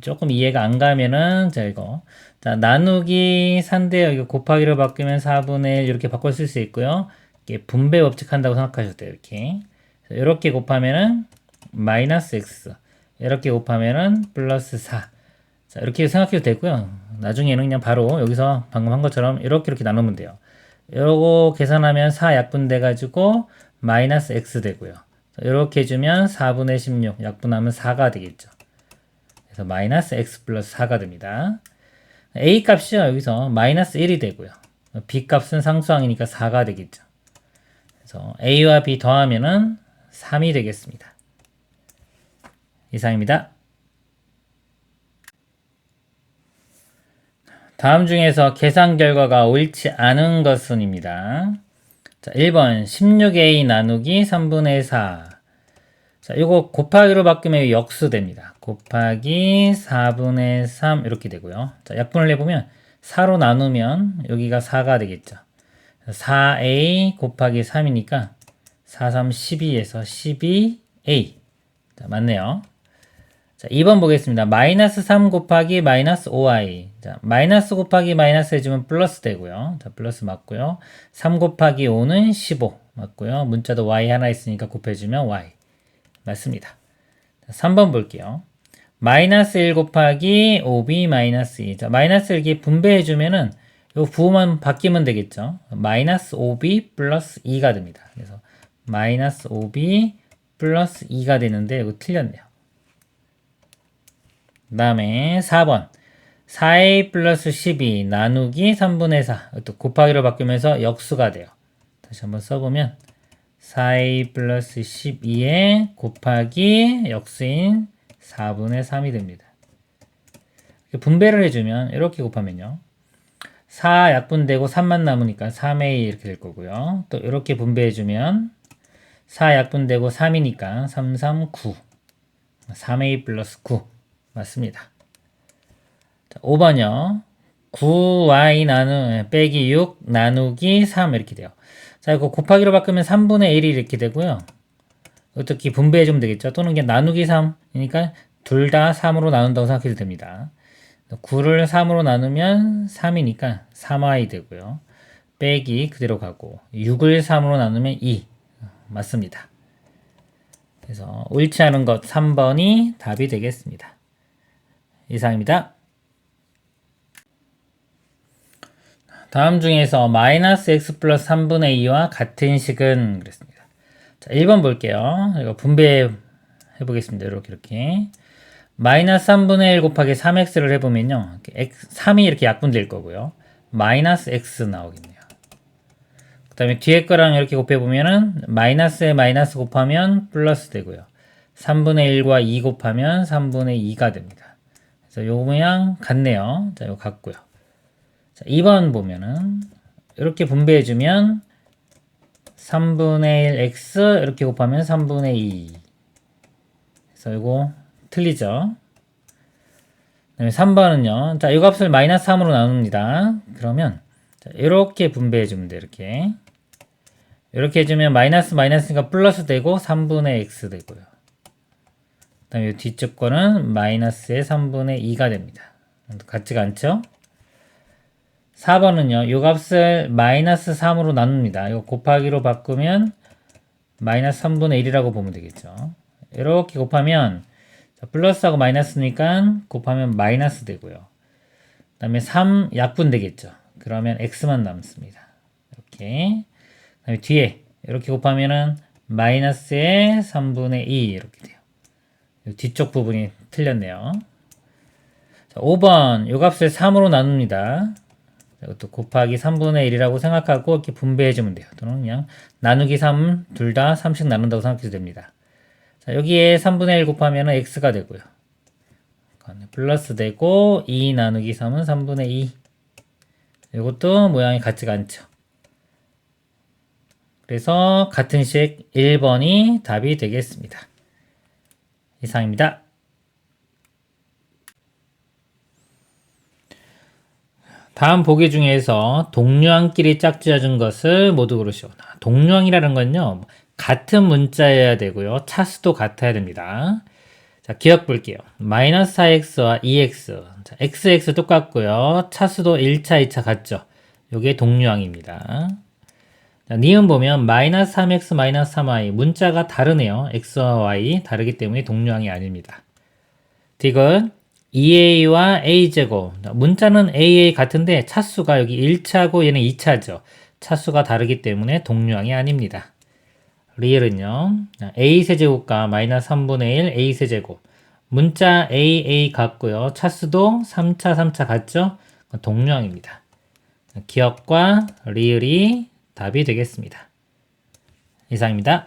조금 이해가 안 가면은 자, 이거 자, 나누기 4인데요. 이거 곱하기로 바꾸면 4분의 1 이렇게 바꿔 쓸 수 있고요. 이게 분배 법칙 한다고 생각하셔도 돼요. 이렇게 곱하면은 마이너스 x, 이렇게 곱하면은 플러스 4. 자, 이렇게 생각해도 되고요. 나중에는 그냥 바로 여기서 방금 한 것처럼 이렇게 나누면 돼요. 요거 계산하면 4 약분돼 가지고 마이너스 x 되고요. 이렇게 해주면 4분의 16 약분하면 4가 되겠죠. 그래서 마이너스 x 플러스 4가 됩니다. a 값이요. 여기서 마이너스 1이 되고요. b 값은 상수항이니까 4가 되겠죠. 그래서 a와 b 더하면은 3이 되겠습니다. 이상입니다. 다음 중에서 계산 결과가 옳지 않은 것은입니다. 자, 1번 16a 나누기 3분의 4. 자, 이거 곱하기로 바꾸면 역수 됩니다. 곱하기 4분의 3 이렇게 되고요. 자, 약분을 해보면 4로 나누면 여기가 4가 되겠죠. 4a 곱하기 3이니까 4, 3, 12에서 12a. 자, 맞네요. 자, 2번 보겠습니다. 마이너스 3 곱하기 마이너스 5y. 자, 마이너스 곱하기 마이너스 해주면 플러스 되고요. 자, 플러스 맞고요. 3 곱하기 5는 15 맞고요. 문자도 y 하나 있으니까 곱해주면 y. 맞습니다. 자, 3번 볼게요. 마이너스 1 곱하기 5b 마이너스 2. 자, 마이너스 1기 분배해주면은 요 부호만 바뀌면 되겠죠. 마이너스 5b 플러스 2가 됩니다. 그래서 마이너스 5b 플러스 2가 되는데 이거 틀렸네요. 그 다음에 4번 4a 플러스 12 나누기 3분의 4 또 곱하기로 바뀌면서 역수가 돼요. 다시 한번 써보면 4a 플러스 12에 곱하기 역수인 4분의 3이 됩니다. 분배를 해주면 이렇게 곱하면요. 4 약분되고 3만 남으니까 3a 이렇게 될 거고요. 또 이렇게 분배해주면 4 약분되고 3이니까 3, 3, 9 3a 플러스 9 맞습니다. 자, 5번요. 9y 빼기 6 나누기 3 이렇게 돼요. 자, 이거 곱하기로 바꾸면 3분의 1이 이렇게 되고요. 어떻게 분배해주면 되겠죠. 또는 그냥 나누기 3이니까 둘 다 3으로 나눈다고 생각해도 됩니다. 9를 3으로 나누면 3이니까 3y 되고요. 빼기 그대로 가고 6을 3으로 나누면 2 맞습니다. 그래서 옳지 않은 것 3번이 답이 되겠습니다. 이상입니다. 다음 중에서 마이너스 x 플러스 3분의 2와 같은 식은 그랬습니다. 자, 1번 볼게요. 이거 분배해 보겠습니다. 이렇게. 마이너스 3분의 1 곱하기 3x를 해보면요. 3이 이렇게 약분될 거고요. 마이너스 x 나오겠네요. 그 다음에 뒤에 거랑 이렇게 곱해보면은 마이너스에 마이너스 곱하면 플러스 되고요. 3분의 1과 2 곱하면 3분의 2가 됩니다. 그래서 요 모양 같네요. 자, 요 같고요. 자, 2번 보면은 이렇게 분배해주면 3분의 1 x 이렇게 곱하면 3분의 2. 그래서 이거 틀리죠. 그다음에 3번은요. 자, 이 값을 마이너스 3으로 나눕니다. 그러면 자, 이렇게 분배해주면 돼요. 이렇게. 이렇게 해주면 마이너스 마이너스니까 플러스 되고 3분의 x 되고요. 그 다음에 뒤쪽 거는 마이너스의 3분의 2가 됩니다. 같지가 않죠? 4번은요. 이 값을 마이너스 3으로 나눕니다. 이거 곱하기로 바꾸면 마이너스 3분의 1이라고 보면 되겠죠. 이렇게 곱하면 플러스하고 마이너스니까 곱하면 마이너스 되고요. 그 다음에 3 약분 되겠죠. 그러면 x만 남습니다. 이렇게. 그 다음에 뒤에 이렇게 곱하면은 마이너스의 3분의 2 이렇게 돼요. 뒤쪽 부분이 틀렸네요. 자, 5번 요 값을 3으로 나눕니다. 이것도 곱하기 3분의 1이라고 생각하고 이렇게 분배해주면 돼요. 또는 그냥 나누기 3 둘 다 3씩 나눈다고 생각해도 됩니다. 자, 여기에 3분의 1 곱하면 x가 되고요. 플러스 되고 2 나누기 3은 3분의 2. 이것도 모양이 같지가 않죠. 그래서 같은 식 1번이 답이 되겠습니다. 이상입니다. 다음 보기 중에서 동류항끼리 짝지어준 것을 모두 고르시오. 동류항이라는 건요. 같은 문자여야 되고요. 차수도 같아야 됩니다. 자, 기억 볼게요. 마이너스 4x와 2x. 자, x 똑같고요. 차수도 1차, 2차 같죠. 요게 동류항입니다. 자, 니은 보면 마이너스 3x, 마이너스 3y. 문자가 다르네요. x와 y 다르기 때문에 동류항이 아닙니다. 디귿 2a와 a제곱. 문자는 aa 같은데 차수가 여기 1차고 얘는 2차죠. 차수가 다르기 때문에 동류항이 아닙니다. 리을은요. a세제곱과 마이너스 3분의 1 a세제곱. 문자 aa 같고요. 차수도 3차, 3차 같죠? 동류항입니다. 기억과 리을이 답이 되겠습니다. 이상입니다.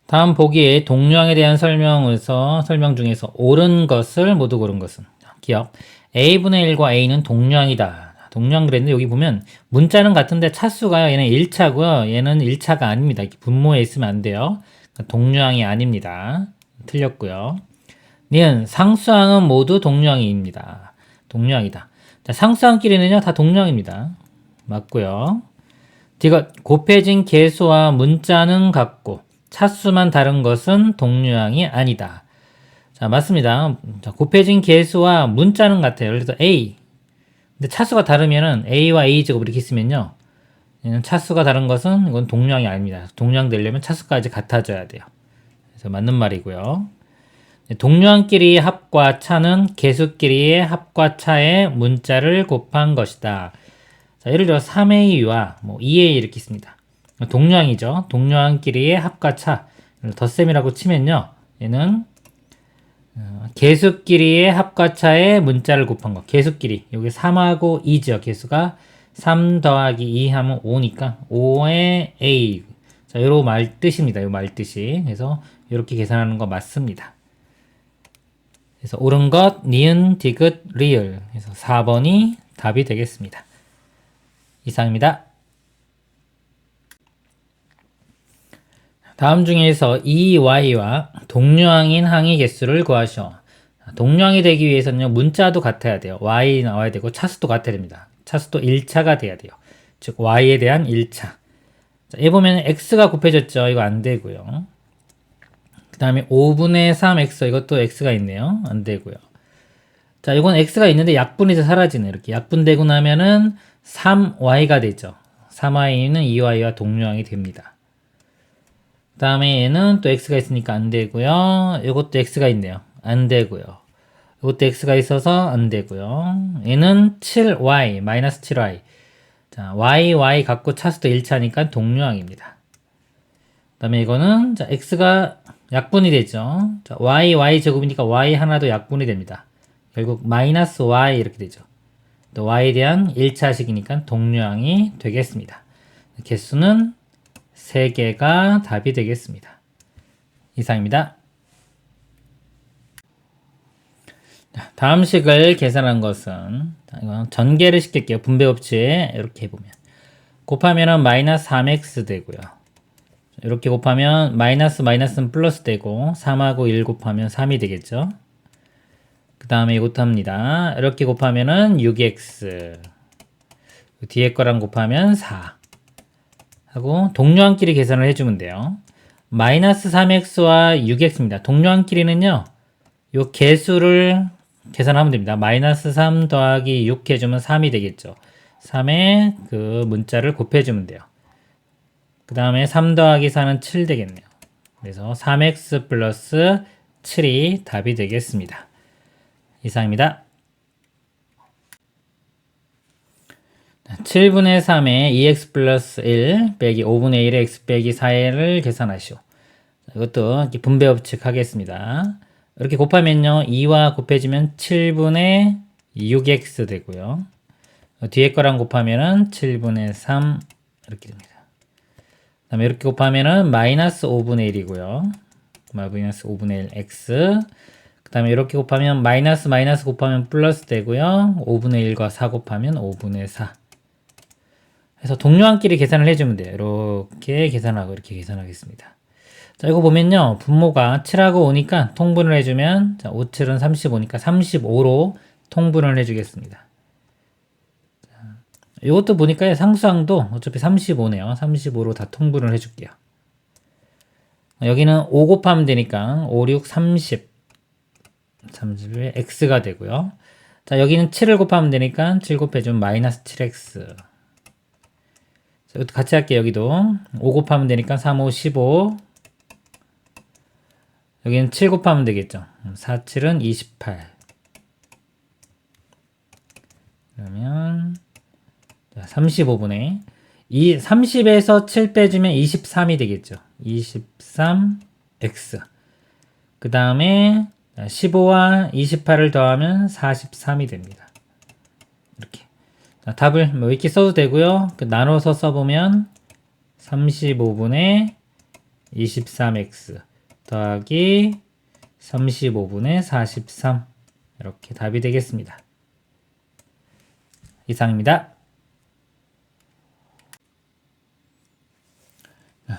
다음 보기에 동류항에 대한 설명 중에서 옳은 것을 모두 고른 것은 기억 a분의 1과 a는 동류항이다. 동류항 그랬는데 여기 보면 문자는 같은데 차수가요. 얘는 1차고요. 얘는 1차가 아닙니다. 이렇게 분모에 있으면 안 돼요. 동류항이 아닙니다. 틀렸고요. 니은 상수항은 모두 동류항입니다. 동류항이다. 자, 상수항끼리는요 다 동류항입니다. 맞고요. 디귿 곱해진 개수와 문자는 같고 차수만 다른 것은 동류항이 아니다. 자, 맞습니다. 자, 곱해진 개수와 문자는 같아요. 예를 들어서 a. 근데 차수가 다르면은 a와 a제곱 이렇게 있으면요. 얘는 차수가 다른 것은 이건 동류항이 아닙니다. 동류항 되려면 차수까지 같아져야 돼요. 그래서 맞는 말이고요. 동류항끼리의 합과 차는 개수끼리의 합과 차의 문자를 곱한 것이다. 자, 예를 들어 3a와 2a 이렇게 있습니다. 동류항이죠. 동류항끼리의 합과 차. 덧셈이라고 치면요. 얘는 개수끼리의 합과 차의 문자를 곱한 거. 개수끼리. 여기 3하고 2죠. 개수가 3 더하기 2 하면 5니까 5의 a. 자, 요런 말 뜻입니다. 요 말 뜻이. 그래서 이렇게 계산하는 거 맞습니다. 그래서 옳은 것, 니은, 디귿, 리을. 그래서 4번이 답이 되겠습니다. 이상입니다. 다음 중에서 EY와 동류항인 항의 개수를 구하시오. 동류항이 되기 위해서는 문자도 같아야 돼요. Y 나와야 되고 차수도 같아야 됩니다. 차수도 1차가 돼야 돼요. 즉 Y에 대한 1차. 자, 여기 보면 X가 곱해졌죠. 이거 안 되고요. 그 다음에 5분의 3X 이것도 X가 있네요. 안 되고요. 자, 이건 X가 있는데 약분이 사라지네. 이렇게 약분되고 나면은 3Y가 되죠. 3Y는 2Y와 동류항이 됩니다. 그 다음에 얘는 또 x가 있으니까 안 되고요. 이것도 x가 있네요. 안 되고요. 이것도 x가 있어서 안 되고요. 얘는 7y, 마이너스 7y. 자, y 갖고 차수도 1차니까 동류항입니다. 그 다음에 이거는 자, x가 약분이 되죠. 자, y 제곱이니까 y 하나도 약분이 됩니다. 결국 마이너스 y 이렇게 되죠. 또 y에 대한 1차식이니까 동류항이 되겠습니다. 개수는 3개가 답이 되겠습니다. 이상입니다. 다음 식을 계산한 것은 전개를 시킬게요. 분배법칙에 이렇게 해보면 곱하면 마이너스 3x 되고요. 이렇게 곱하면 마이너스는 플러스 되고 3하고 1 곱하면 3이 되겠죠. 그 다음에 이것도 합니다. 이렇게 곱하면은 6x 뒤에 거랑 곱하면 4 하고 동료한끼리 계산을 해주면 돼요. 마이너스 3x와 6x입니다. 동료한끼리는요, 요 개수를 계산하면 됩니다. 마이너스 3 더하기 6 해주면 3이 되겠죠. 3에 그 문자를 곱해주면 돼요. 그 다음에 3 더하기 4는 7 되겠네요. 그래서 3x 플러스 7이 답이 되겠습니다. 이상입니다. 7분의 3에 2x 플러스 1 빼기 5분의 1의 x 빼기 4를 계산하시오. 이것도 이렇게 분배 법칙 하겠습니다. 이렇게 곱하면요, 2와 곱해지면 7분의 6x 되고요. 뒤에 거랑 곱하면은 7분의 3 이렇게 됩니다. 그 다음에 이렇게 곱하면은 마이너스 5분의 1이고요. 마이너스 5분의 1 x. 그 다음에 이렇게 곱하면 마이너스 곱하면 플러스 되고요. 5분의 1과 4 곱하면 5분의 4. 그래서 동료한끼리 계산을 해주면 돼요. 이렇게 계산하고 이렇게 계산하겠습니다. 자, 이거 보면요, 분모가 7하고 5니까 통분을 해주면, 자, 5, 7은 35니까 35로 통분을 해주겠습니다. 이것도 보니까 상수항도 어차피 35네요. 35로 다 통분을 해줄게요. 여기는 5 곱하면 되니까 5, 6, 30. 30에 x가 되고요. 자, 여기는 7을 곱하면 되니까 7 곱해주면 마이너스 7x. 자, 이것도 같이 할게요. 여기도 5 곱하면 되니까 3, 5, 15. 여기는 7 곱하면 되겠죠. 4, 7은 28. 그러면 35분의 이 30에서 7 빼주면 23이 되겠죠. 23x. 그 다음에 15와 28을 더하면 43이 됩니다. 이렇게. 자, 답을 뭐 이렇게 써도 되고요. 나눠서 써보면 35분의 23x 더하기 35분의 43 이렇게 답이 되겠습니다. 이상입니다.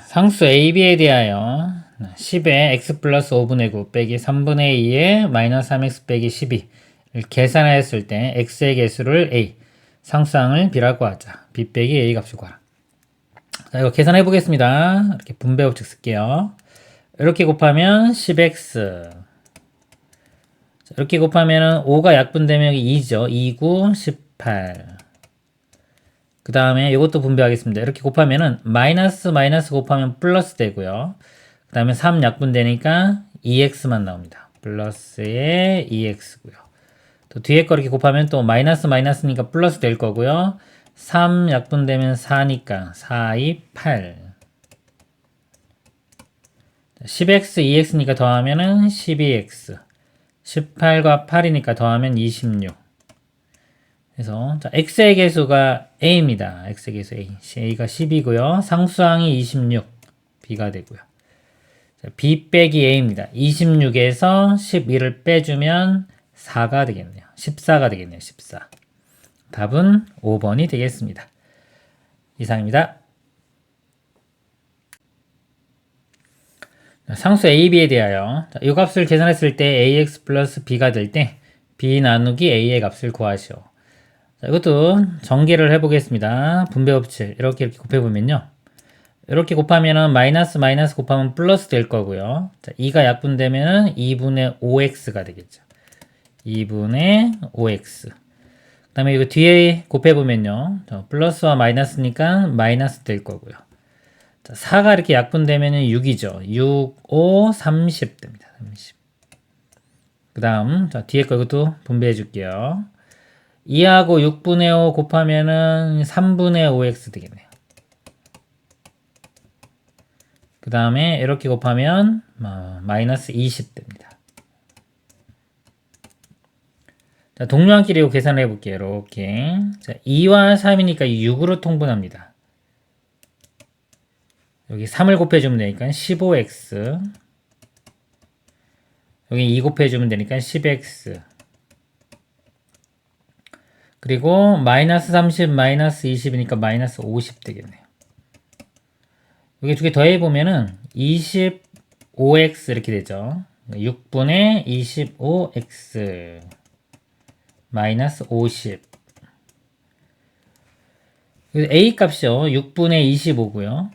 상수 AB에 대하여 10에 x 플러스 5분의 9 빼기 3분의 2에 마이너스 3x 빼기 12를 계산하였을 때 x의 개수를 a, 상수항을 b라고 하자. b 빼기 a 값을 구하라. 자, 이거 계산해 보겠습니다. 이렇게 분배 법칙 쓸게요. 이렇게 곱하면 10x. 자, 이렇게 곱하면 5가 약분되면 여기 2죠. 2, 9, 18. 그 다음에 이것도 분배하겠습니다. 이렇게 곱하면은 마이너스 곱하면 플러스 되고요. 그 다음에 3 약분되니까 2x만 나옵니다. 플러스에 2x고요. 또 뒤에 거 이렇게 곱하면 또 마이너스니까 플러스 될 거고요. 3 약분되면 4니까 4, 2, 8. 10x, 2x니까 더하면은 12x. 18과 8이니까 더하면 26. 그래서 자, x의 개수가 a입니다. x의 개수 a. a가 10이고요. 상수항이 26. b가 되고요. 자, b 빼기 a입니다. 26에서 12를 빼주면 4가 되겠네요. 14가 되겠네요. 14. 답은 5번이 되겠습니다. 이상입니다. 상수 a, b에 대하여 이 값을 계산했을 때 ax 플러스 b가 될 때 b 나누기 a의 값을 구하시오. 자, 이것도 전개를 해보겠습니다. 분배 법칙 이렇게 곱해보면요. 이렇게 곱하면은 마이너스 곱하면 플러스 될 거고요. 자, 2가 약분되면은 2분의 5x가 되겠죠. 2분의 5x. 그 다음에 이거 뒤에 곱해보면요. 플러스와 마이너스니까 마이너스 될 거고요. 자, 4가 이렇게 약분되면은 6이죠. 6, 5, 30 됩니다. 30. 그 다음, 자, 뒤에 거 이것도 분배해 줄게요. 2하고 6분의 5 곱하면은 3분의 5x 되겠네요. 그 다음에 이렇게 곱하면 마이너스 20 됩니다. 자, 동료한끼리 이거 계산을 해볼게요. 이렇게. 자, 2와 3이니까 6으로 통분합니다. 여기 3을 곱해주면 되니까 15x. 여기 2 곱해주면 되니까 10x. 그리고 마이너스 30, 마이너스 20이니까 마이너스 50 되겠네요. 여기 두 개 더해보면은 25x 이렇게 되죠. 6분의 25x 마이너스 50. A 값이요. 6분의 25고요.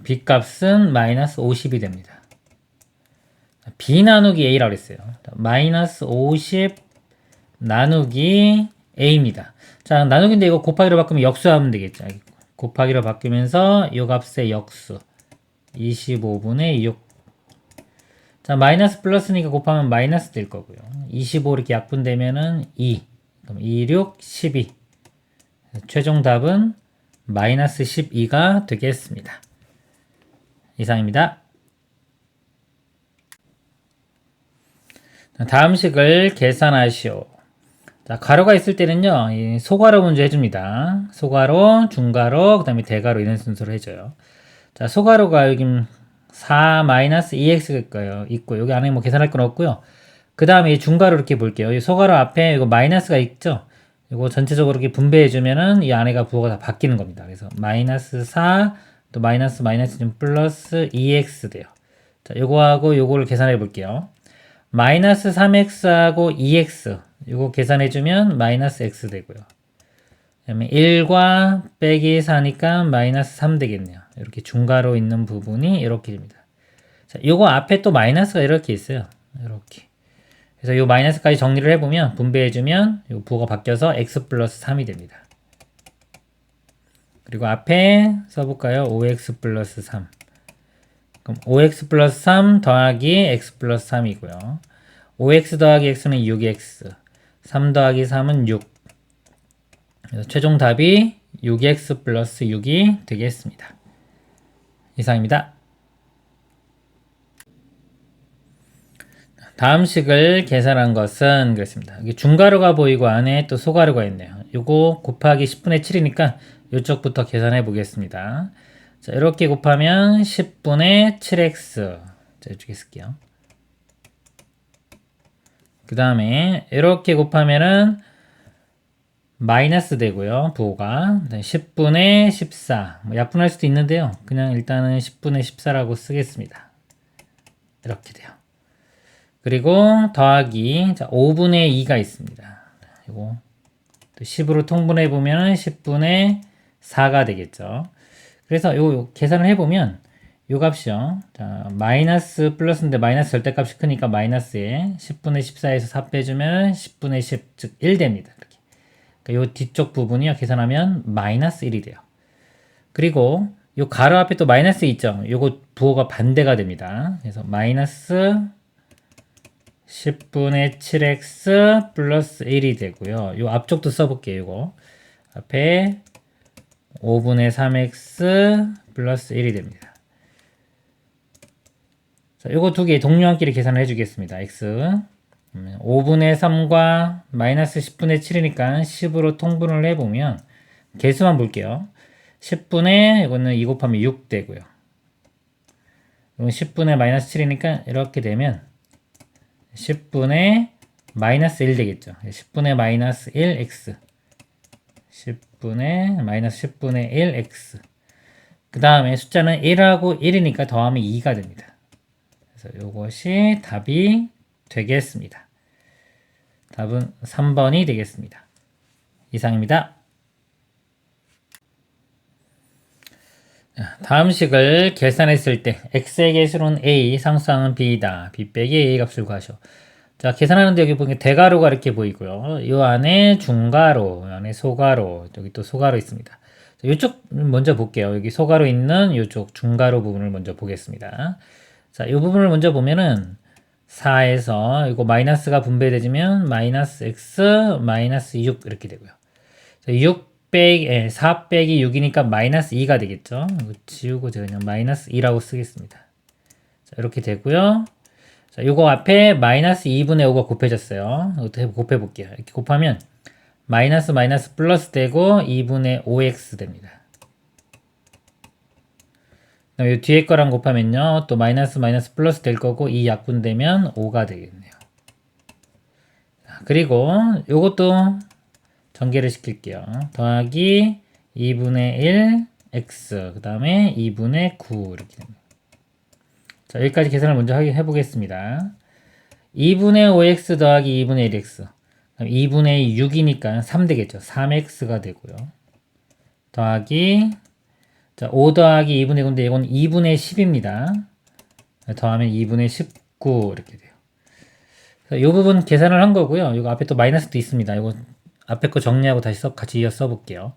B 값은 마이너스 50이 됩니다. B 나누기 A라고 했어요. 마이너스 50 나누기 A입니다. 자, 나누기인데 이거 곱하기로 바꾸면 역수하면 되겠죠. 곱하기로 바뀌면서 이 값의 역수 25분의 6. 자, 마이너스 플러스니까 곱하면 마이너스 될 거고요. 25 이렇게 약분되면은 2. 그럼 2, 6, 12. 최종 답은 마이너스 12가 되겠습니다. 이상입니다. 다음 식을 계산하시오. 자, 가로가 있을 때는요, 이 소가로 문제 해줍니다. 소가로, 중가로, 그 다음에 대가로 이런 순서로 해줘요. 자, 소가로가 여기 4-2x가 있고, 여기 안에 뭐 계산할 건 없고요. 그 다음에 중가로 이렇게 볼게요. 이 소가로 앞에 이거 마이너스가 있죠? 이거 전체적으로 이렇게 분배해주면은 이 안에가 부호가 다 바뀌는 겁니다. 그래서 마이너스 4, 또 마이너스 좀 플러스 2x 돼요. 자, 요거하고 요거를 계산해 볼게요. 마이너스 3x하고 2x 이거 계산해주면 마이너스 x 되고요. 그 다음에 1과 빼기 4니까 마이너스 3 되겠네요. 이렇게 중가로 있는 부분이 이렇게 됩니다. 자, 요거 앞에 또 마이너스가 이렇게 있어요. 이렇게. 그래서 요 마이너스까지 정리를 해보면 분배해주면 요 부호가 바뀌어서 x 플러스 3이 됩니다. 그리고 앞에 써볼까요? 5x 플러스 3. 그럼 5x 플러스 3 더하기 x 플러스 3이고요. 5x 더하기 x는 6x. 3 더하기 3은 6. 그래서 최종 답이 6x 플러스 6이 되겠습니다. 이상입니다. 다음 식을 계산한 것은 그렇습니다. 여기 중가루가 보이고 안에 또 소가루가 있네요. 요거 곱하기 10분의 7이니까 이쪽부터 계산해 보겠습니다. 자, 이렇게 곱하면 10분의 7x. 자, 이쪽에 쓸게요. 그 다음에 이렇게 곱하면은 마이너스 되고요. 부호가 10분의 14. 뭐 약분할 수도 있는데요. 그냥 일단은 10분의 14라고 쓰겠습니다. 이렇게 돼요. 그리고 더하기 5분의 2가 있습니다. 이거 10으로 통분해 보면 10분의 4가 되겠죠. 그래서 요 계산을 해보면 요 값이요. 자, 마이너스 플러스인데 마이너스 절대값이 크니까 마이너스에 10분의 14에서 4 빼주면 10분의 10, 즉 1 됩니다. 이렇게. 그러니까 요 뒤쪽 부분이요. 계산하면 마이너스 1이 돼요. 그리고 요 가로 앞에 또 마이너스 있죠. 요거 부호가 반대가 됩니다. 그래서 마이너스 10분의 7x 플러스 1이 되고요. 요 앞쪽도 써볼게요. 요거 앞에 5분의 3x 플러스 1이 됩니다. 자, 요거 두 개 동료한끼리 계산을 해주겠습니다. x 5분의 3과 마이너스 10분의 7이니까 10으로 통분을 해보면 개수만 볼게요. 10분의 이거는 2 곱하면 6 되고요. 이건 10분의 마이너스 7이니까 이렇게 되면 10분의 마이너스 1 되겠죠. 10분의 마이너스 1x 10분의 마이너스 10분의 1x 그 다음에 숫자는 1하고 1이니까 더하면 2가 됩니다. 그래서 이것이 답이 되겠습니다. 답은 3번이 되겠습니다. 이상입니다. 다음 식을 계산했을 때 x의 개수는 a, 상수항은 b이다. b 빼기 a 값을 구하시오. 자, 계산하는데 여기 보니까 대가로가 이렇게 보이고요. 이 안에 중가로, 이 안에 소가로, 여기 또 소가로 있습니다. 자, 이쪽 먼저 볼게요. 여기 소가로 있는 이쪽 중가로 부분을 먼저 보겠습니다. 자, 이 부분을 먼저 보면은 4에서 이거 마이너스가 분배되면 마이너스 x 마이너스 6 이렇게 되고요. 자, 4 빼기 6이니까 마이너스 2가 되겠죠. 이거 지우고 제가 그냥 마이너스 2라고 쓰겠습니다. 자, 이렇게 되고요. 자, 요거 앞에 마이너스 2분의 5가 곱해졌어요. 이것도 곱해 볼게요. 이렇게 곱하면 마이너스 플러스 되고 2분의 5x 됩니다. 요 뒤에 거랑 곱하면요. 또 마이너스 플러스 될 거고 이 약분되면 5가 되겠네요. 자, 그리고 요것도 전개를 시킬게요. 더하기 2분의 1 x 그 다음에 2분의 9 이렇게 됩니다. 자, 여기까지 계산을 먼저 해보겠습니다. 2분의 5x 더하기 2분의 1x 2분의 6이니까 3 되겠죠. 3x가 되고요. 더하기, 자, 5 더하기 2분의 9인데 이건 2분의 10입니다. 더하면 2분의 19 이렇게 돼요. 이 부분 계산을 한 거고요. 이거 앞에 또 마이너스도 있습니다. 이거 앞에 거 정리하고 다시 같이 이어 써볼게요.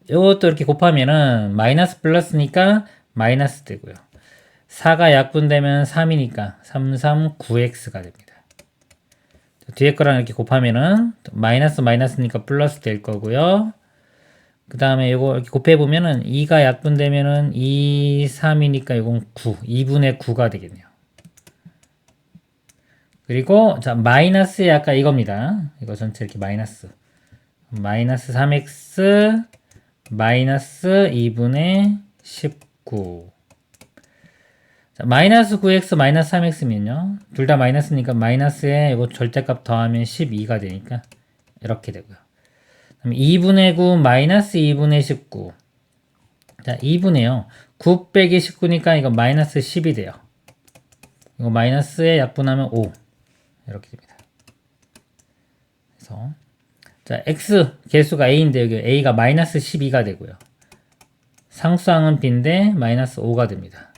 이것도 이렇게 곱하면은 마이너스 플러스니까 마이너스 되고요. 4가 약분되면 3이니까 3, 3, 9x가 됩니다. 뒤에 거랑 이렇게 곱하면은 마이너스 마이너스니까 플러스 될 거고요. 그 다음에 이거 이렇게 곱해보면은 2가 약분되면은 2, 3이니까 이건 9, 2분의 9가 되겠네요. 그리고 자 마이너스의 아까 이겁니다. 이거 전체 이렇게 마이너스 3x 마이너스 2분의 19 자, 마이너스 9x 마이너스 3x면요 둘 다 마이너스니까 마이너스에 이거 절대값 더하면 12가 되니까 이렇게 되고요. 그럼 2분의 9 마이너스 2분의 19 자 2분의요 9 빼기 19니까 이거 마이너스 10이 돼요. 이거 마이너스에 약분하면 5 이렇게 됩니다. 그래서 자 x 개수가 a인데 여기 a가 마이너스 12가 되고요. 상수항은 b인데 마이너스 5가 됩니다.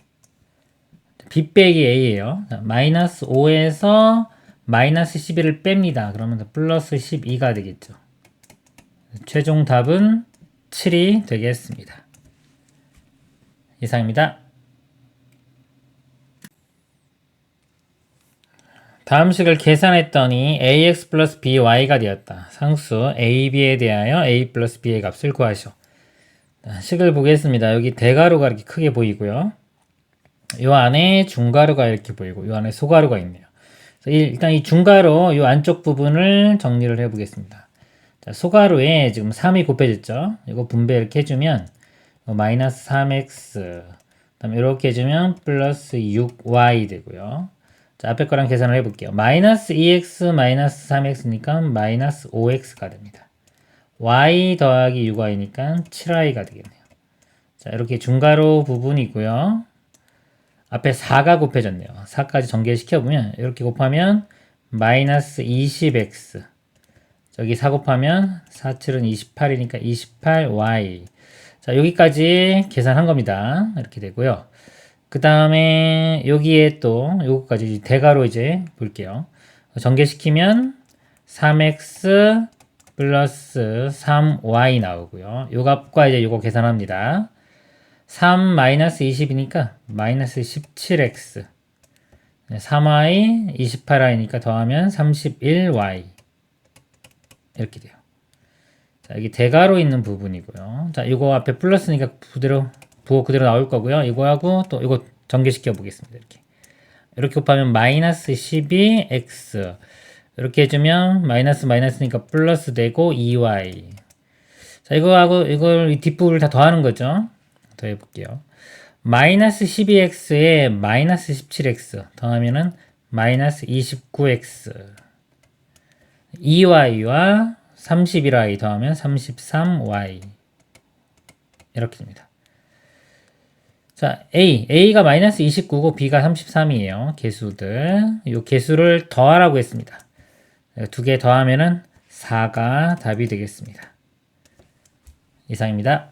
b 빼기 a예요. 자, 마이너스 5에서 마이너스 11을 뺍니다. 그러면 플러스 12가 되겠죠. 최종 답은 7이 되겠습니다. 이상입니다. 다음 식을 계산했더니 ax 플러스 by가 되었다. 상수 ab에 대하여 a 플러스 b의 값을 구하시오. 식을 보겠습니다. 여기 대가루가 이렇게 크게 보이고요. 요 안에 중가루가 이렇게 보이고 요 안에 소가루가 있네요. 일단 이 중가루 요 안쪽 부분을 정리를 해 보겠습니다. 자, 소가루에 지금 3이 곱해졌죠. 이거 분배 이렇게 해주면 마이너스 3x 그다음에 이렇게 해주면 플러스 6y 되고요. 자, 앞에 거랑 계산을 해볼게요. 마이너스 2x 마이너스 3x니까 마이너스 5x가 됩니다. y 더하기 6y니까 7y가 되겠네요. 자, 이렇게 중가로 부분이고요. 앞에 4가 곱해졌네요. 4까지 전개시켜보면 이렇게 곱하면 마이너스 20x 저기 4 곱하면 4, 7은 28이니까 28y 자, 여기까지 계산한 겁니다. 이렇게 되고요. 그 다음에 여기에 또 요거까지 대괄호 이제 볼게요. 전개시키면 3x 플러스 3y 나오고요. 요 값과 이제 요거 계산합니다. 3 마이너스 20이니까 마이너스 17x 3y 28y니까 더하면 31y 이렇게 돼요. 자, 여기 대괄호 있는 부분이고요. 자, 이거 앞에 플러스니까 부호 그대로 나올 거고요. 이거하고 또 이거 전개시켜 보겠습니다. 이렇게 곱하면 마이너스 12x 이렇게 해주면 마이너스 마이너스니까 플러스 되고 2y 자, 이거하고 이걸 이 뒷부분을 다 더하는 거죠. 더해 볼게요. 마이너스 12x에 마이너스 17x 더하면은 마이너스 29x 2y와 31y 더하면 33y 이렇게 됩니다. 자, A가 마이너스 29고 B가 33이에요. 개수들. 이 개수를 더하라고 했습니다. 두 개 더하면은 4가 답이 되겠습니다. 이상입니다.